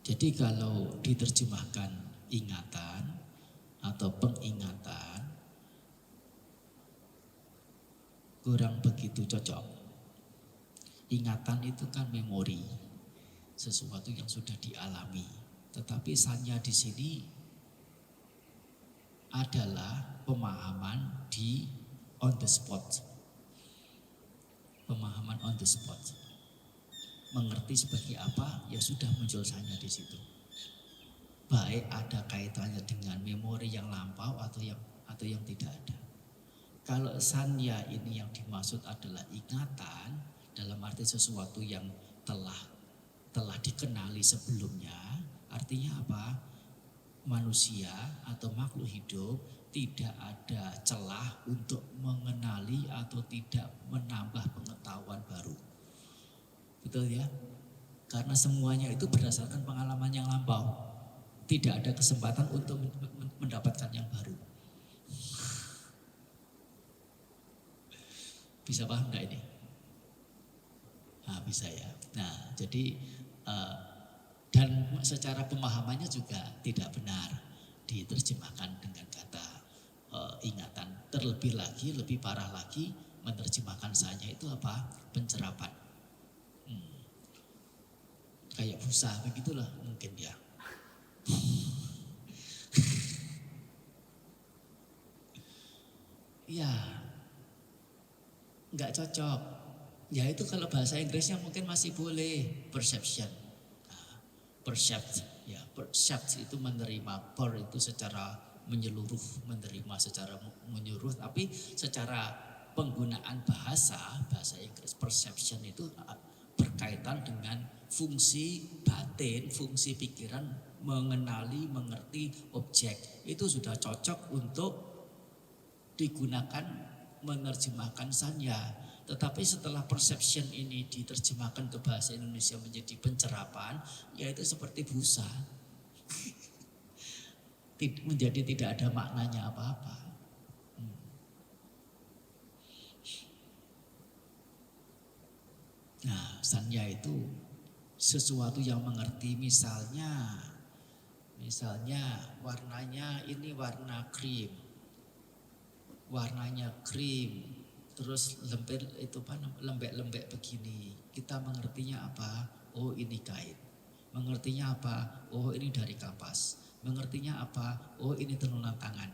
Jadi kalau diterjemahkan ingatan atau pengingatan kurang begitu cocok. Ingatan itu kan memori, sesuatu yang sudah dialami. Tetapi sanya di sini adalah pemahaman on the spot. Pemahaman on the spot. Mengerti sebagai apa, ya sudah muncul sanya di situ. Baik ada kaitannya dengan memori yang lampau atau yang tidak ada. Kalau sanya ini yang dimaksud adalah ingatan, dalam arti sesuatu yang telah dikenali sebelumnya, artinya apa? Manusia atau makhluk hidup tidak ada celah untuk mengenali atau tidak menambah pengetahuan baru. Betul ya? Karena semuanya itu berdasarkan pengalaman yang lampau. Tidak ada kesempatan untuk mendapatkan yang baru. Bisa paham enggak ini? Bisa ya. Nah, jadi dan secara pemahamannya juga tidak benar diterjemahkan dengan kata ingatan. Terlebih lagi, lebih parah lagi, menerjemahkan sanya itu apa? Pencerapan. Kayak busa begitulah mungkin ya. Ya, nggak cocok. Ya itu kalau bahasa Inggrisnya mungkin masih boleh, perception. Percept itu menerima, itu secara menyeluruh, menerima secara menyeluruh, tapi secara penggunaan bahasa Inggris perception itu berkaitan dengan fungsi batin, fungsi pikiran mengenali, mengerti objek. Itu sudah cocok untuk digunakan menerjemahkan sanya. Tetapi setelah perception ini diterjemahkan ke bahasa Indonesia menjadi pencerapan, yaitu seperti busa. Menjadi tidak ada maknanya apa-apa. Nah, sanya itu sesuatu yang mengerti, misalnya warnanya ini warna krim. Warnanya krim. Terus lembek-lembek begini. Kita mengertinya apa? Oh, ini kain. Mengertinya apa? Oh, ini dari kapas. Mengertinya apa? Oh, ini tenunan tangan.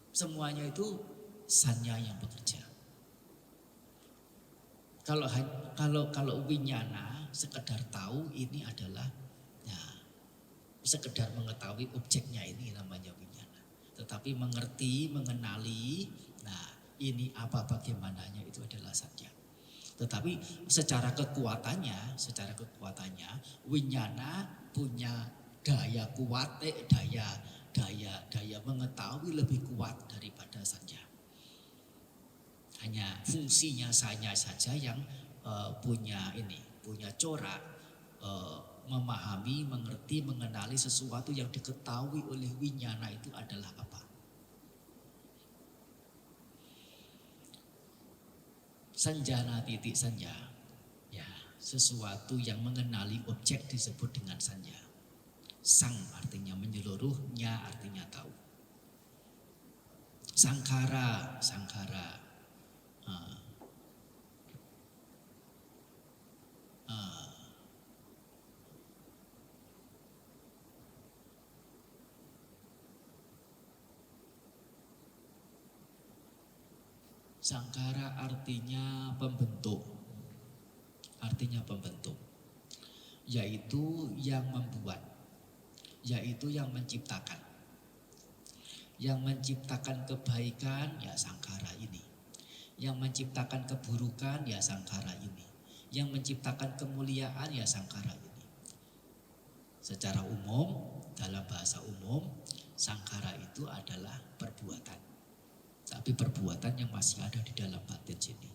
Semuanya itu sanya yang bekerja. Kalau winyana sekedar tahu ini adalah sekedar mengetahui objeknya, ini namanya winyana. Tetapi mengerti, mengenali, ini apa bagaimananya itu adalah sanya. Tetapi secara kekuatannya winyana punya daya kuat, daya mengetahui lebih kuat daripada sanya. Hanya fungsinya sanya saja yang punya corak memahami, mengerti, mengenali sesuatu yang diketahui oleh winyana itu adalah apa. Sanjana titik sanja. Ya, sesuatu yang mengenali objek disebut dengan sanja. Sang artinya menyeluruh, nya artinya tahu. Sangkara, sangkara. Sangkara artinya pembentuk. Artinya pembentuk. Yaitu yang membuat. Yaitu yang menciptakan. Yang menciptakan kebaikan ya sangkara ini. Yang menciptakan keburukan ya sangkara ini. Yang menciptakan kemuliaan ya sangkara ini. Secara umum, dalam bahasa umum, sangkara itu adalah perbuatan. Tapi perbuatan yang masih ada di dalam batin sini.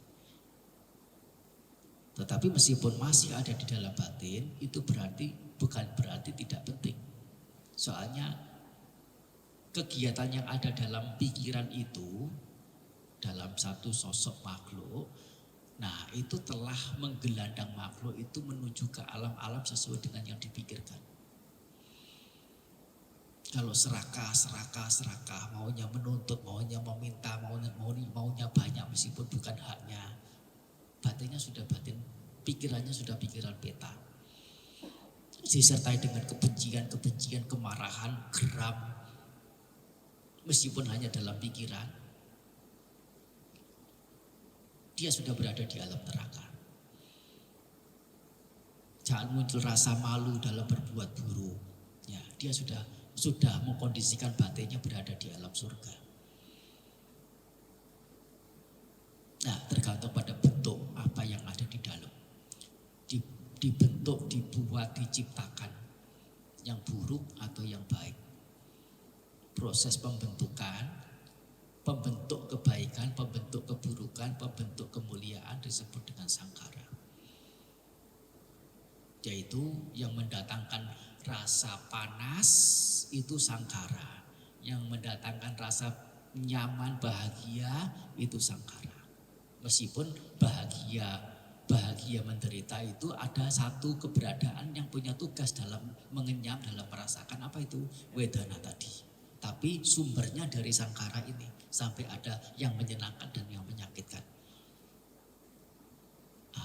Tetapi meskipun masih ada di dalam batin, itu bukan berarti tidak penting. Soalnya kegiatan yang ada dalam pikiran itu, dalam satu sosok makhluk, nah itu telah menggelandang makhluk itu menuju ke alam-alam sesuai dengan yang dipikirkan. Kalau serakah, maunya menuntut, maunya meminta, maunya banyak meskipun bukan haknya. Batinnya sudah batin, pikirannya sudah pikiran peta. Disertai dengan kebencian, kemarahan, geram. Meskipun hanya dalam pikiran, dia sudah berada di alam neraka. Jangan muncul rasa malu dalam berbuat buruk. Ya, dia sudah mengkondisikan batinnya berada di alam surga. Nah, tergantung pada bentuk apa yang ada di dalam. Dibentuk, dibuat, diciptakan yang buruk atau yang baik. Proses pembentukan, pembentuk kebaikan, pembentuk keburukan, pembentuk kemuliaan disebut dengan sangkara. Yaitu yang mendatangkan rasa panas itu sangkara. Yang mendatangkan rasa nyaman, bahagia itu sangkara. Meskipun bahagia menderita itu ada satu keberadaan yang punya tugas dalam mengenyam, dalam merasakan apa itu wedana tadi. Tapi sumbernya dari sangkara ini sampai ada yang menyenangkan dan yang menyakitkan.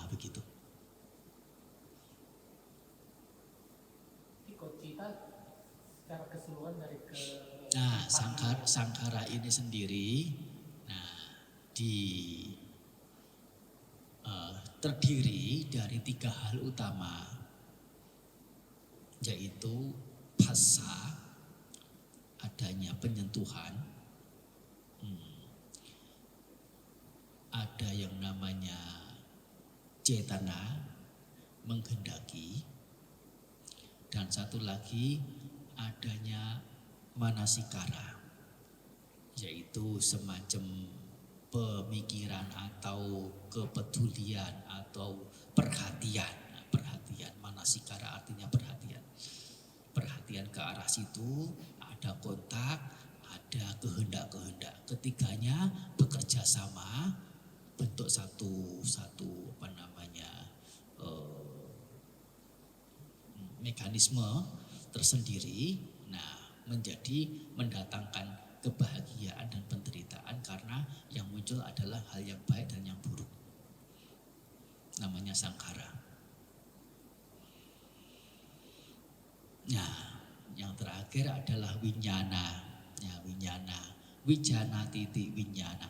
Begitu. Ikut kita secara keseluruhan dari Nah, sangkara ini sendiri, terdiri dari 3 hal utama, yaitu phassa, adanya penyentuhan, ada yang namanya cetana, menghendaki, dan satu lagi adanya manasikara, yaitu semacam pemikiran atau kepedulian atau perhatian. Manasikara artinya perhatian ke arah situ, ada kontak, ada kehendak. Ketiganya bekerja sama, bentuk satu mekanisme tersendiri. Menjadi mendatangkan kebahagiaan dan penderitaan karena yang muncul adalah hal yang baik dan yang buruk. Namanya sangkara. Yang terakhir adalah winyana. Wijana titik winyana.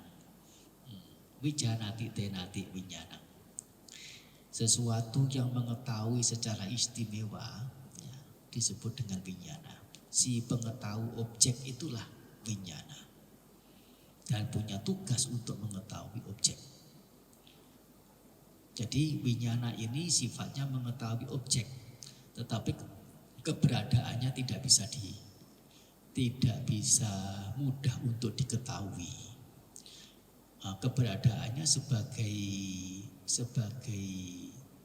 Wijana titik nati winyana. Sesuatu yang mengetahui secara istimewa disebut dengan winyana. Si pengetahui objek itulah winyana. Dan punya tugas untuk mengetahui objek. Jadi winyana ini sifatnya mengetahui objek, tetapi keberadaannya tidak bisa mudah untuk diketahui. Keberadaannya sebagai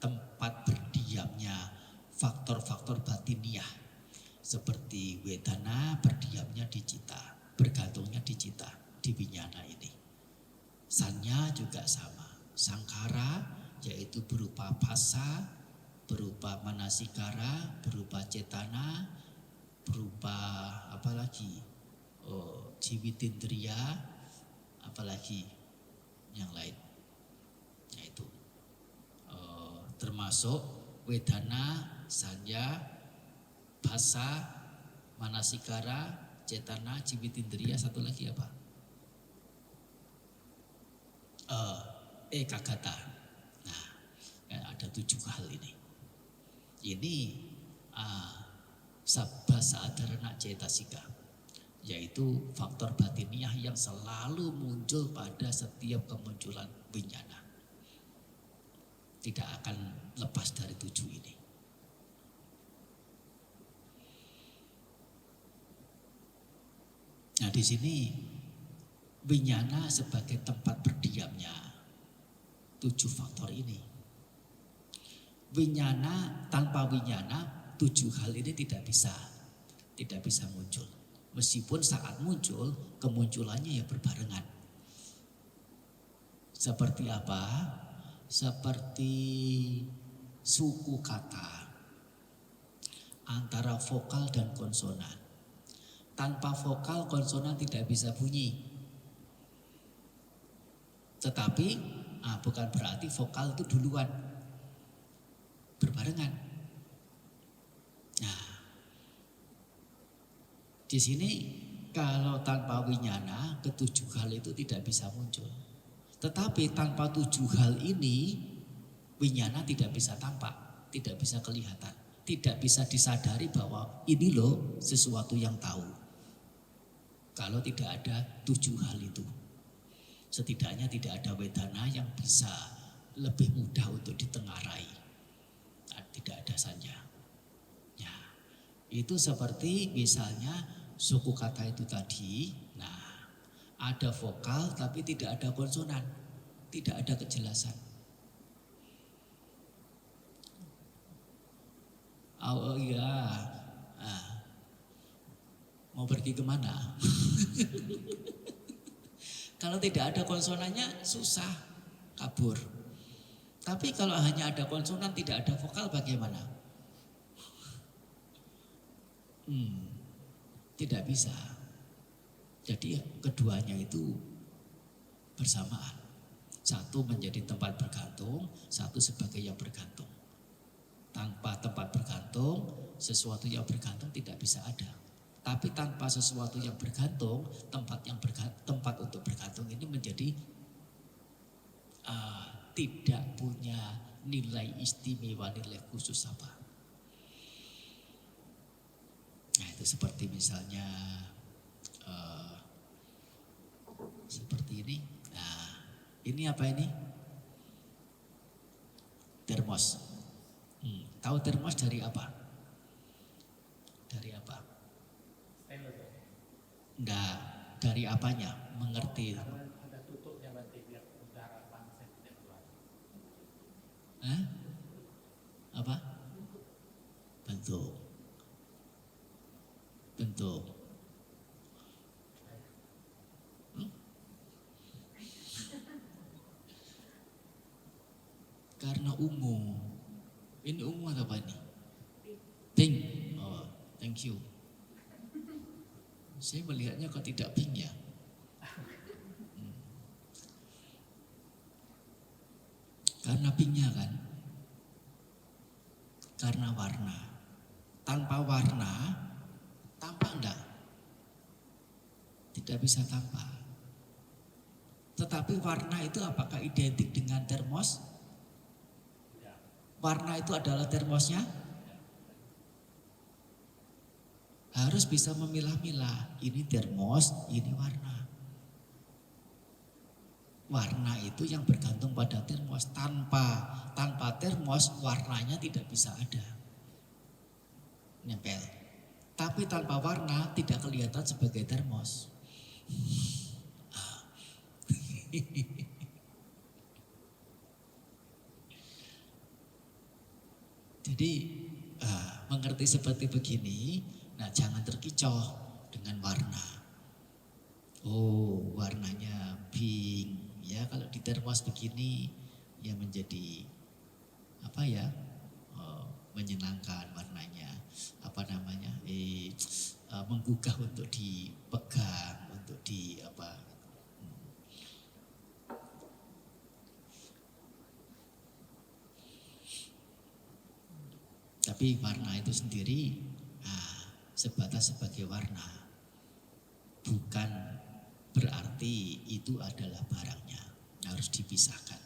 tempat berdiamnya faktor-faktor batiniah, seperti wedana berdiamnya di cita, bergantungnya di cita, di winyana ini. Sanya juga sama. sangkara, yaitu berupa phasa, berupa manasikara, berupa cetana, berupa apa lagi? Jiwitindriya, apalagi yang lain. Yaitu termasuk wedana, sanya, phasa, manasikara, cetana, jiwitindriya, satu lagi apa? Ekagata. Nah, ada 7 hal ini. Ini sabba sadharana cetasika, yaitu faktor batiniah yang selalu muncul pada setiap kemunculan winyana. Tidak akan lepas dari 7 ini. Nah, di sini winyana sebagai tempat berdiamnya 7 faktor ini. Winyana, tanpa winyana 7 hal ini tidak bisa muncul. Meskipun saat muncul, kemunculannya ya berbarengan. Seperti apa? Seperti suku kata antara vokal dan konsonan. Tanpa vokal, konsonan tidak bisa bunyi. Tetapi bukan berarti vokal itu duluan, berbarengan. Nah, di sini kalau tanpa winyana, ke-7 hal itu tidak bisa muncul. Tetapi tanpa 7 hal ini, winyana tidak bisa tampak, tidak bisa kelihatan, tidak bisa disadari bahwa ini loh sesuatu yang tahu. Kalau tidak ada 7 hal itu, setidaknya tidak ada wedana yang bisa lebih mudah untuk ditengarai. Tidak ada saja. Ya, itu seperti misalnya suku kata itu tadi. Nah, ada vokal tapi tidak ada konsonan, tidak ada kejelasan. Oh iya, mau pergi kemana? Kalau tidak ada konsonannya susah, kabur. Tapi kalau hanya ada konsonan tidak ada vokal bagaimana? Tidak bisa. Jadi keduanya itu bersamaan. Satu menjadi tempat bergantung, satu sebagai yang bergantung. Tanpa tempat bergantung, sesuatu yang bergantung tidak bisa ada. Tapi tanpa sesuatu yang bergantung, tempat untuk bergantung ini menjadi tidak punya nilai istimewa, nilai khusus apa. Nah, itu seperti misalnya seperti ini. Nah, ini apa ini? Termos. Tahu termos dari apa? Dari apa? Enggak, dari apanya? Mengerti. Ada tutupnya nanti biar udara panas tidak keluar. Apa? Bentuk. Karena ungu. Ini ungu atau apa ini? Pink. Oh, thank you. Saya melihatnya kok tidak pink ya. Karena pinknya kan. Karena warna. Tanpa warna, tampak enggak? Tidak bisa tampak. Tetapi warna itu apakah identik dengan termos? Warna itu adalah termosnya? Harus bisa memilah-milah. Ini termos, ini warna. Warna itu yang bergantung pada termos. Tanpa termos, warnanya tidak bisa ada. Nempel. Tapi tanpa warna tidak kelihatan sebagai termos. Jadi mengerti seperti begini, nah jangan terkecoh dengan warna. Oh, warnanya pink, ya kalau di termos begini ya menjadi apa ya, menyenangkan warnanya, apa namanya, menggugah untuk dipegang, untuk di apa. Tapi warna itu sendiri sebatas sebagai warna, bukan berarti itu adalah barangnya, harus dipisahkan.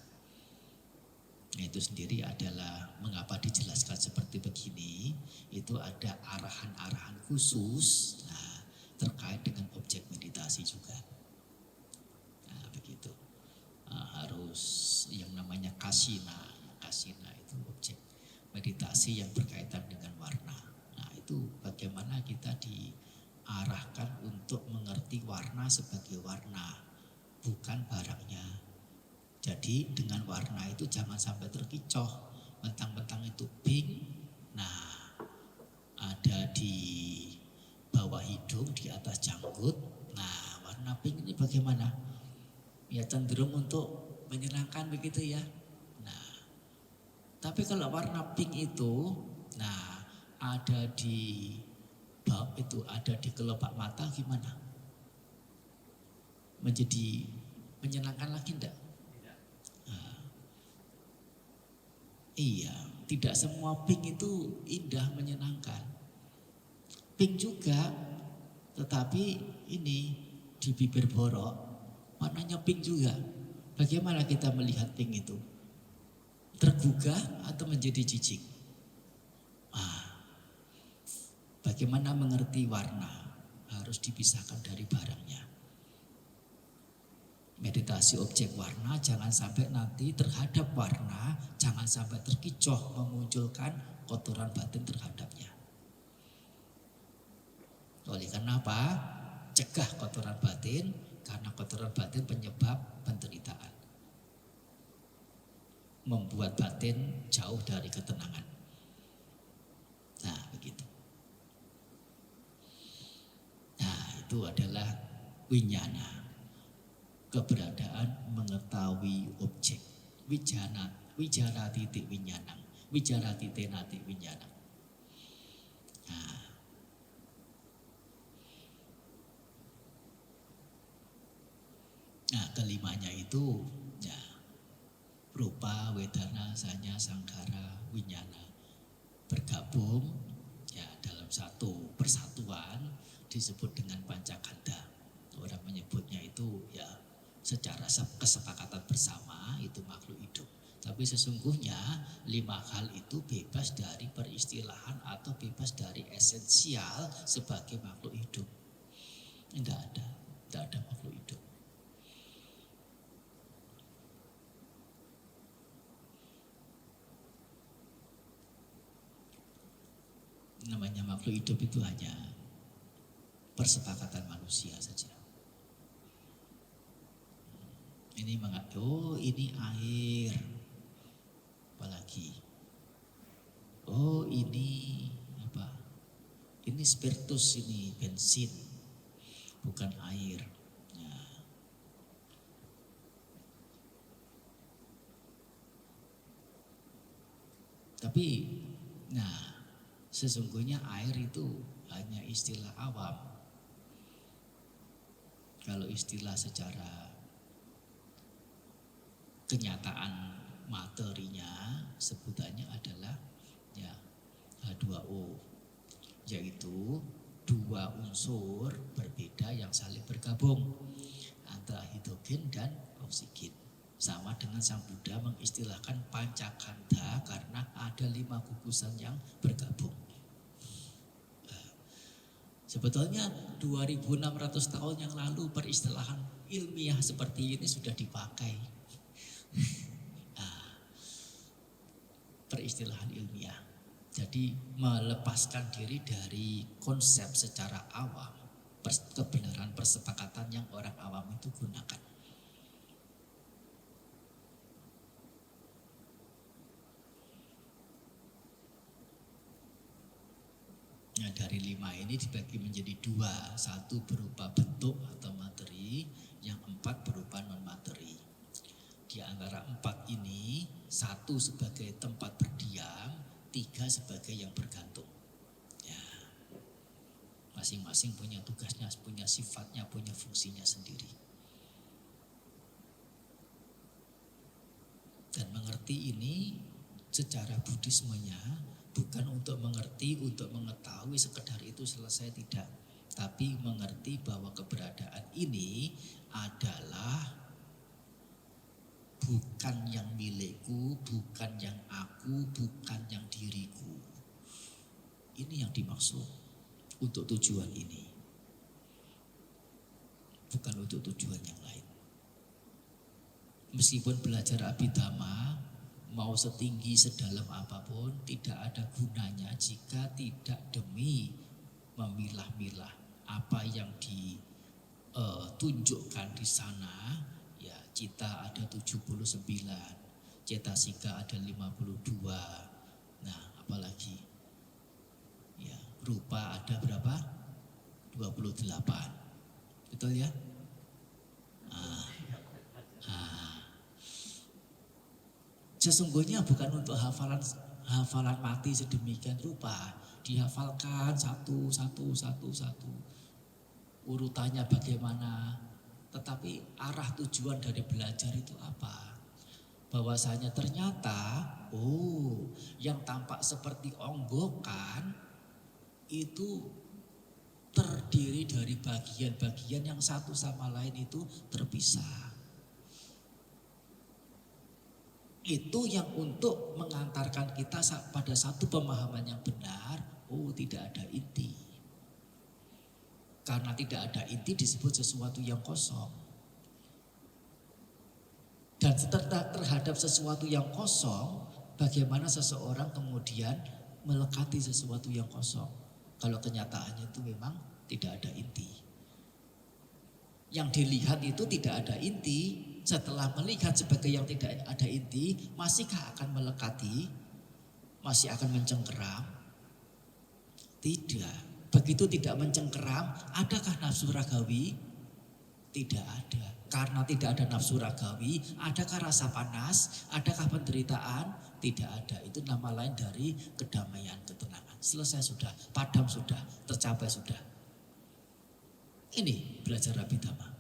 Nah, itu sendiri adalah mengapa dijelaskan seperti begini, itu ada arahan-arahan khusus terkait dengan objek meditasi juga. Nah, begitu. Harus yang namanya kasina itu objek meditasi yang berkaitan dengan warna. Nah, itu bagaimana kita diarahkan untuk mengerti warna sebagai warna, bukan barangnya. Jadi dengan warna itu jangan sampai terkecoh, mentang-mentang itu pink, nah ada di bawah hidung, di atas janggut. Nah, warna pink ini bagaimana? Ya cenderung untuk menyenangkan begitu ya. Nah, tapi kalau warna pink itu, nah ada di bawah itu, ada di kelopak mata, gimana? Menjadi menyenangkan lagi enggak? Iya, tidak semua pink itu indah menyenangkan. Pink juga, tetapi ini di bibir borok warnanya pink juga. Bagaimana kita melihat pink itu? Tergugah atau menjadi jijik? Bagaimana mengerti warna? Harus dipisahkan dari barangnya. Meditasi objek warna, jangan sampai nanti terhadap warna, jangan sampai terkecoh memunculkan kotoran batin terhadapnya. Oleh karena apa? Cegah kotoran batin, karena kotoran batin penyebab penderitaan, membuat batin jauh dari ketenangan. Nah, begitu. Nah, itu adalah winyana, keberadaan mengetahui objek. Wijara titik winyanang, wijara titik nati winyanang. Nah, kelimanya itu ya rupa, wedana, sanya, sangkara, winyana bergabung ya dalam satu persatuan disebut dengan pancakanda. Orang menyebutnya itu ya secara kesepakatan bersama itu makhluk hidup. Tapi sesungguhnya 5 hal itu bebas dari peristilahan atau bebas dari esensial sebagai makhluk hidup. Tidak ada makhluk hidup. Namanya makhluk hidup itu hanya persepakatan manusia saja. Ini ini air, apalagi ini apa? Ini spiritus, ini bensin, bukan air. Nah. Tapi, sesungguhnya air itu hanya istilah awam. Kalau istilah secara kenyataan materinya sebutannya adalah ya H2O, yaitu 2 unsur berbeda yang saling bergabung antara hidrogen dan oksigen. Sama dengan Sang Buddha mengistilahkan pancakanda karena ada 5 gugusan yang bergabung. Sebetulnya 2600 tahun yang lalu peristilahan ilmiah seperti ini sudah dipakai. Peristilahan ilmiah. Jadi melepaskan diri dari konsep secara awam, kebenaran persepakatan yang orang awam itu gunakan. Nah, dari 5 ini dibagi menjadi 2, 1 berupa bentuk atau materi, yang 4 berupa non materi. Di antara 4 ini, 1 sebagai tempat berdiam, 3 sebagai yang bergantung. Ya, masing-masing punya tugasnya, punya sifatnya, punya fungsinya sendiri. Dan mengerti ini secara Buddhismenya bukan untuk mengerti, untuk mengetahui sekedar itu selesai, tidak. Tapi mengerti bahwa keberadaan ini adalah bukan yang milikku, bukan yang aku, bukan yang diriku. Ini yang dimaksud untuk tujuan ini, bukan untuk tujuan yang lain. Meskipun belajar Abhidhamma mau setinggi sedalam apapun, tidak ada gunanya jika tidak demi memilah-milah apa yang ditunjukkan di sana. Ya, cita ada 79, cetasika ada 52. Nah, apalagi? Ya, rupa ada berapa? 28. Betul ya? Sesungguhnya bukan untuk hafalan mati sedemikian rupa, dihafalkan satu. Urutannya bagaimana? Tetapi arah tujuan dari belajar itu apa? Bahwasanya ternyata, yang tampak seperti onggokan itu terdiri dari bagian-bagian yang satu sama lain itu terpisah. Itu yang untuk mengantarkan kita pada satu pemahaman yang benar. Tidak ada inti. Karena tidak ada inti disebut sesuatu yang kosong. Dan terhadap sesuatu yang kosong, bagaimana seseorang kemudian melekati sesuatu yang kosong? Kalau kenyataannya itu memang tidak ada inti. Yang dilihat itu tidak ada inti. Setelah melihat sebagai yang tidak ada inti, masihkah akan melekati? Masih akan mencengkeram? Tidak. Begitu tidak mencengkeram, adakah nafsu ragawi? Tidak ada. Karena tidak ada nafsu ragawi, adakah rasa panas? Adakah penderitaan? Tidak ada. Itu nama lain dari kedamaian, ketenangan. Selesai sudah, padam sudah, tercapai sudah. Ini belajar Abhidhamma.